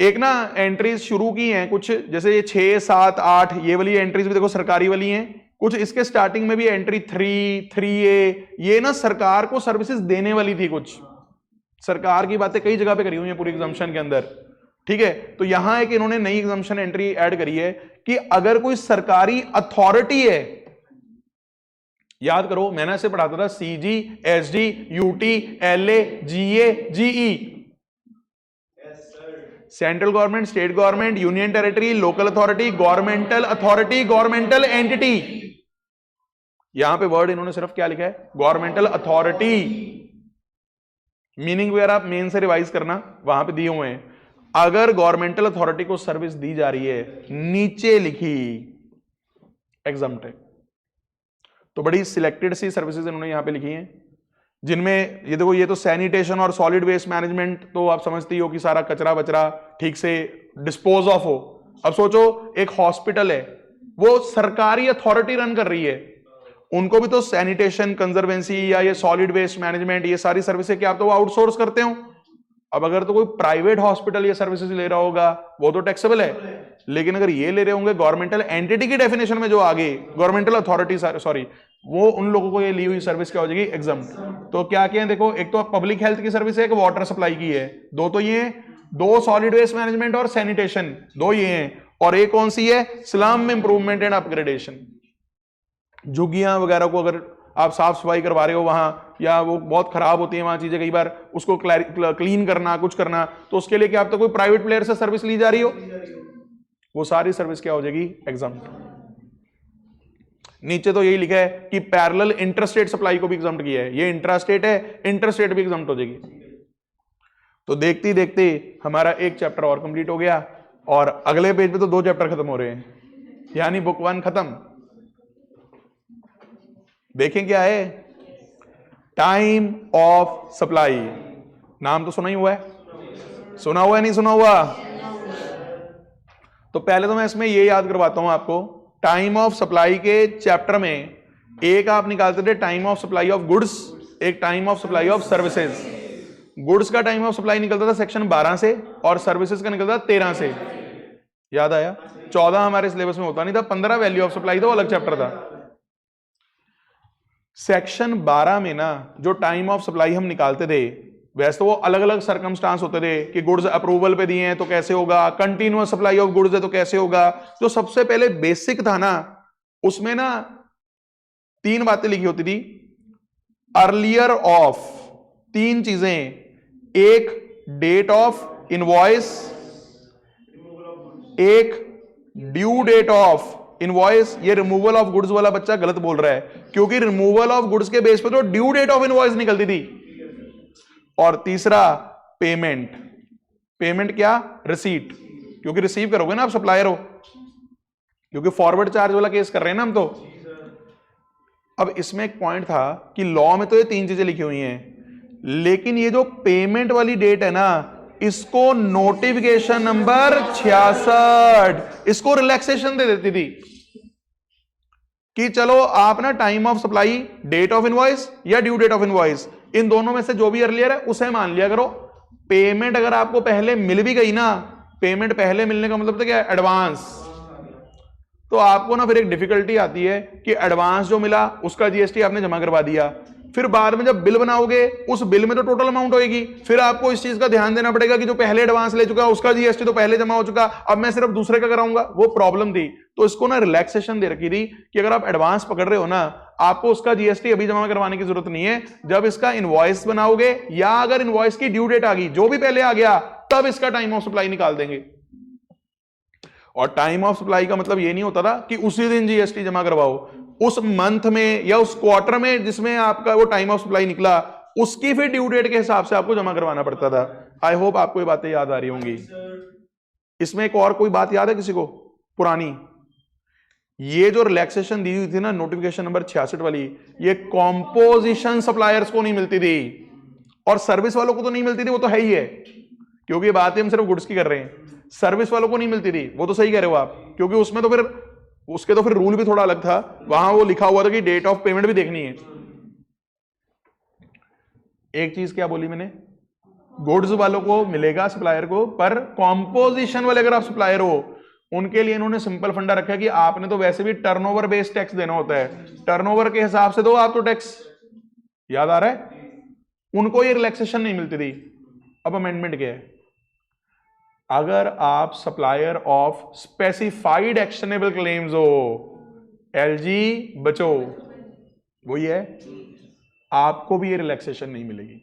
एक ना एंट्रीज शुरू की हैं कुछ, जैसे ये 6, 7, 8 ये वाली एंट्रीज भी देखो सरकारी वाली हैं कुछ। इसके स्टार्टिंग में भी एंट्री 3A, ये ना सरकार को सर्विसेज देने वाली थी कुछ। सरकार की बातें कई जगह पे करी हुई है पूरी एग्जम्पशन के अंदर, ठीक है। तो यहां एक इन्होंने नई एग्जम्पशन एंट्री ऐड करी है कि अगर कोई सरकारी अथॉरिटी है, याद करो मैंने ऐसे पढ़ाता था CG, SD, UT, LA, GA, GE, central government, state government, union territory, local authority, governmental entity. यहां पे वर्ड इन्होंने सिर्फ क्या लिखा है? Governmental authority. मीनिंग वगैरह आप मेन से रिवाइज करना, वहां पे दिए हुए हैं। अगर गवर्नमेंटल अथॉरिटी को सर्विस दी जा रही है, नीचे लिखी एग्जम्प्ट है। तो बड़ी सिलेक्टेड सी सर्विसेज इन्होंने यहां पे लिखी हैं, जिनमें ये देखो, ये तो सैनिटेशन और सॉलिड वेस्ट मैनेजमेंट, तो आप समझती हो कि सारा कचरा बचरा ठीक से डिस्पोज ऑफ हो। अब सोचो एक हॉस्पिटल है, वो सरकारी अथॉरिटी रन कर रही है, उनको भी तो सैनिटेशन, कंजर्वेंसी या ये सॉलिड वेस्ट मैनेजमेंट, ये सारी सर्विसेज क्या आप तो वो आउटसोर्स करते हो। अब अगर तो कोई प्राइवेट हॉस्पिटल ये सर्विसेज ले रहा होगा वो तो टैक्सेबल है, लेकिन अगर ये ले रहे होंगे गवर्नमेंटल एंटिटी की डेफिनेशन में जो आगे गवर्नमेंटल अथॉरिटी सॉरी, वो उन लोगों को ये ली हुई सर्विस क्या हो जाएगी, एग्जाम। तो क्या क्या है देखो, एक तो पब्लिक हेल्थ की सर्विस है, एक वाटर सप्लाई की है, दो तो ये, दो सॉलिड वेस्ट मैनेजमेंट और सैनिटेशन, दो ये हैं, और एक कौन सी है, स्लम इंप्रूवमेंट एंड अपग्रेडेशन। झुग्गियां वगैरह को अगर आप साफ सफाई करवा रहे हो वहां, या वो बहुत खराब होती है वहां चीजें, कई बार उसको क्लीन करना, कुछ करना, तो उसके लिए क्या आप तो कोई प्राइवेट प्लेयर से सर्विस ली जा रही हो, वो सारी सर्विस क्या हो जाएगी, एग्जाम। नीचे तो यही लिखा है कि पैरेलल इंटरस्टेट सप्लाई को भी एग्जाम्प्ट किया है, ये इंट्रास्टेट है, इंटरस्टेट भी एग्जाम्प्ट हो जाएगी। तो देखते देखते हमारा एक चैप्टर और कंप्लीट हो गया, और अगले पेज पे तो 2 चैप्टर खत्म हो रहे हैं, यानी बुक 1 खत्म। देखें क्या है, टाइम ऑफ सप्लाई, नाम तो सुना ही हुआ है, सुना हुआ है नहीं सुना हुआ। तो पहले तो मैं इसमें ये याद करवाता हूं आपको, टाइम ऑफ सप्लाई के चैप्टर में एक आप निकालते थे time of supply of goods, एक time of supply of services. Goods का टाइम ऑफ सप्लाई निकलता था सेक्शन 12 से, और सर्विसेज का निकलता था 13 से। याद आया, 14 हमारे सिलेबस में होता नहीं था, 15 वैल्यू ऑफ सप्लाई था, वो अलग चैप्टर था। सेक्शन 12 में ना जो टाइम ऑफ सप्लाई हम निकालते थे, वैसे तो वो अलग अलग सर्कमस्टांस होते थे कि गुड्स अप्रूवल पे दिए हैं तो कैसे होगा, कंटिन्यूअस सप्लाई ऑफ गुड्स है तो कैसे होगा। जो सबसे पहले बेसिक था ना, उसमें ना 3 बातें लिखी होती थी, अर्लियर ऑफ, 3 चीजें, एक डेट ऑफ इनवॉइस, एक ड्यू डेट ऑफ इनवॉइस। ये रिमूवल ऑफ गुड्स वाला बच्चा गलत बोल रहा है, क्योंकि रिमूवल ऑफ गुड्स के बेस पे तो ड्यू डेट ऑफ इनवॉइस निकलती थी। और तीसरा पेमेंट, पेमेंट क्या, रिसीट, क्योंकि रिसीव करोगे ना आप, सप्लायर हो, क्योंकि फॉरवर्ड चार्ज वाला केस कर रहे हैं ना हम तो। अब इसमें एक पॉइंट था कि लॉ में तो ये 3 चीजें लिखी हुई हैं, लेकिन ये जो पेमेंट वाली डेट है ना, इसको नोटिफिकेशन नंबर 66 इसको रिलैक्सेशन दे देती थी कि चलो आप ना time of supply, date of invoice या ड्यू डेट ऑफ इनवॉइस, इन दोनों में से जो भी अर्लियर है उसे मान लिया करो। पेमेंट अगर आपको पहले मिल भी गई ना, पेमेंट पहले मिलने का मतलब तो क्या है, एडवांस, तो आपको ना फिर एक डिफिकल्टी आती है कि एडवांस जो मिला उसका जीएसटी आपने जमा करवा दिया, फिर बाद में जब बिल बनाओगे उस बिल में तो टोटल अमाउंट होगी, फिर आपको इस चीज का ध्यान देना पड़ेगा कि जो पहले एडवांस ले चुका उसका जीएसटी तो पहले जमा हो चुका, अब मैं सिर्फ दूसरे का कराऊंगा, वो प्रॉब्लम थी। तो इसको ना रिलैक्सेशन दे रखी थी कि अगर आप एडवांस पकड़ रहे हो ना, आपको उसका जीएसटी अभी जमा करवाने की जरूरत नहीं है, जब इसका इनवॉइस बनाओगे या अगर इनवॉइस की ड्यू डेट आ गई, जो भी पहले आ गया, तब इसका टाइम ऑफ सप्लाई निकाल देंगे। और टाइम ऑफ सप्लाई का मतलब ये नहीं होता था कि उसी दिन जीएसटी जमा करवाओ, उस मंथ में या उस क्वार्टर में जिसमें आपका वो टाइम ऑफ सप्लाई निकला, उसकी फिर ड्यू डेट के हिसाब से आपको जमा करवाना पड़ता था। आई होप आपको ये बातें याद आ रही होंगी। इसमें एक और कोई बात याद है किसी को पुरानी? ये जो रिलैक्सेशन दी हुई थी ना नोटिफिकेशन नंबर 66 वाली, ये कॉम्पोजिशन सप्लायर्स को नहीं मिलती थी, और सर्विस वालों को तो नहीं मिलती थी, वो तो है ही है, क्योंकि बातें हम सिर्फ गुड्स की कर रहे हैं। सर्विस वालों को नहीं मिलती थी, वो तो सही कह रहे हो आप, क्योंकि उसमें तो फिर उसके तो फिर रूल भी थोड़ा अलग था, वहां वो लिखा हुआ था कि डेट ऑफ पेमेंट भी देखनी है। एक चीज क्या बोली मैंने, गुड्स वालों को मिलेगा सप्लायर को, पर कॉम्पोजिशन वाले अगर आप सप्लायर हो उनके लिए इन्होंने सिंपल फंडा रखा है कि आपने तो वैसे भी टर्नओवर बेस्ड टैक्स देना होता है, टर्नओवर के हिसाब से दो आप तो टैक्स। याद आ रहा है? उनको ये रिलैक्सेशन नहीं मिलती थी। अब अमेंडमेंट क्या है, अगर आप supplier of specified actionable claims हो, एलजी बचो, वही है, आपको भी ये रिलैक्सेशन नहीं मिलेगी।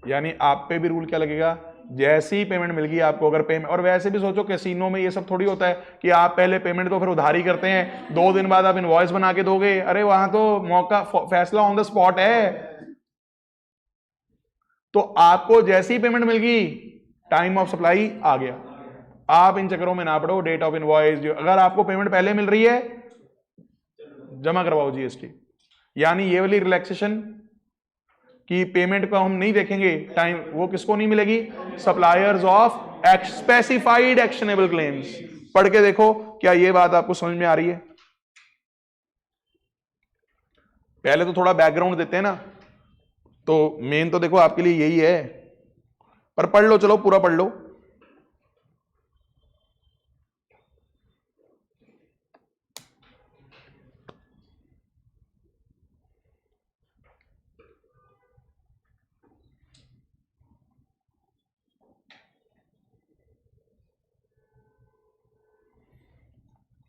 यानी आप पे भी रूल क्या लगेगा, जैसी पेमेंट मिल गई आपको, अगर पेमेंट, और वैसे भी सोचो कैसीनो में ये सब थोड़ी होता है कि आप पहले पेमेंट तो फिर उधारी करते हैं, 2 दिन बाद आप इनवॉइस बना के दोगे, अरे वहां तो मौका फैसला ऑन द स्पॉट है। तो आपको जैसी पेमेंट मिल गई, टाइम ऑफ सप्लाई आ गया, आप इन चक्करों में ना पड़ो। डेट ऑफ इनवॉइस, अगर आपको पेमेंट पहले मिल रही है जमा करवाओ जीएसटी। यानी ये वाली रिलैक्सेशन कि पेमेंट को हम नहीं देखेंगे टाइम, वो किसको नहीं मिलेगी, suppliers of specified actionable claims. पढ़ के देखो क्या ये बात आपको समझ में आ रही है। पहले तो थोड़ा बैकग्राउंड देते हैं ना, तो मेन तो देखो आपके लिए यही है, पर पढ़ लो, चलो पूरा पढ़ लो।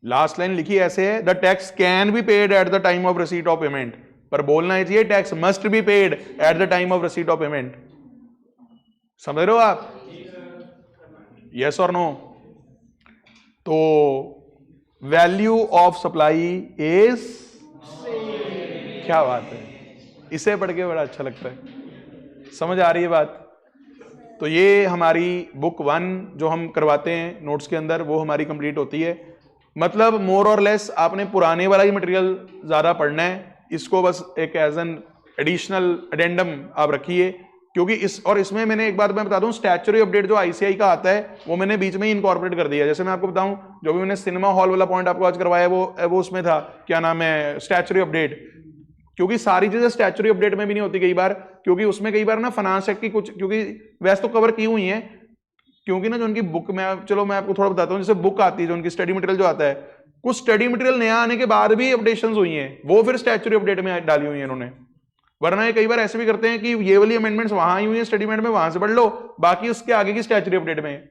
लास्ट लाइन लिखी ऐसे है, the tax can be paid at the time of receipt of payment, पर बोलना है चाहिए tax must be paid at the time of receipt of payment. समझ रहे हो आप? यस और नो? तो वैल्यू ऑफ सप्लाई इज, क्या बात है, इसे पढ़ के बड़ा अच्छा लगता है। समझ आ रही है बात? तो ये हमारी बुक 1 जो हम करवाते हैं नोट्स के अंदर, वो हमारी कंप्लीट होती है। मतलब मोर और लेस आपने पुराने वाला ही मटेरियल ज्यादा पढ़ना है, इसको बस एक एज एन एडिशनल एडेंडम आप रखिए, क्योंकि इसमें मैंने एक बात मैं बता दूं, स्टैच्यूटरी अपडेट जो आईसीआई का आता है वो मैंने बीच में ही इनकॉर्पोरेट कर दिया। जैसे मैं आपको बताऊं, जो भी मैंने सिनेमा हॉल वाला पॉइंट आपको आज करवाया वो उसमें था, क्या नाम है, स्टैच्यूटरी अपडेट। क्योंकि सारी चीजें स्टैच्यूटरी अपडेट में भी नहीं होती कई बार, क्योंकि उसमें कई बार ना फाइनेंस एक्ट की कुछ, क्योंकि वैसे तो कवर की हुई है, क्योंकि ना जो उनकी बुक में, चलो मैं आपको थोड़ा बताता हूँ, जैसे बुक आती है जो उनकी स्टडी मटेरियल जो आता है, कुछ स्टडी मटेरियल नया आने के बाद भी अपडेशंस हुई हैं, वो फिर स्टैच्यूटरी अपडेट में डाली हुई है इन्होंने। वरना ये कई बार ऐसे भी करते हैं कि ये वाली अमेंडमेंट्स वहां आई हुई है स्टडी में, वहां से पढ़ लो, बाकी उसके आगे की स्टैच्यूटरी अपडेट में,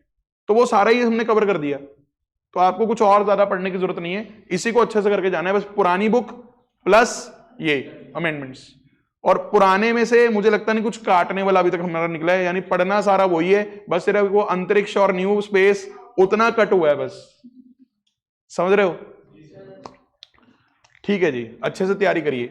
तो वो सारा ही हमने कवर कर दिया। तो आपको कुछ और ज्यादा पढ़ने की जरूरत नहीं है, इसी को अच्छे से करके जाना है, बस पुरानी बुक प्लस ये अमेंडमेंट्स। और पुराने में से मुझे लगता नहीं कुछ काटने वाला अभी तक हमारा निकला है, यानी पढ़ना सारा वही है, बस सिर्फ वो अंतरिक्ष और न्यू स्पेस उतना कट हुआ है बस। समझ रहे हो? ठीक है जी, अच्छे से तैयारी करिए।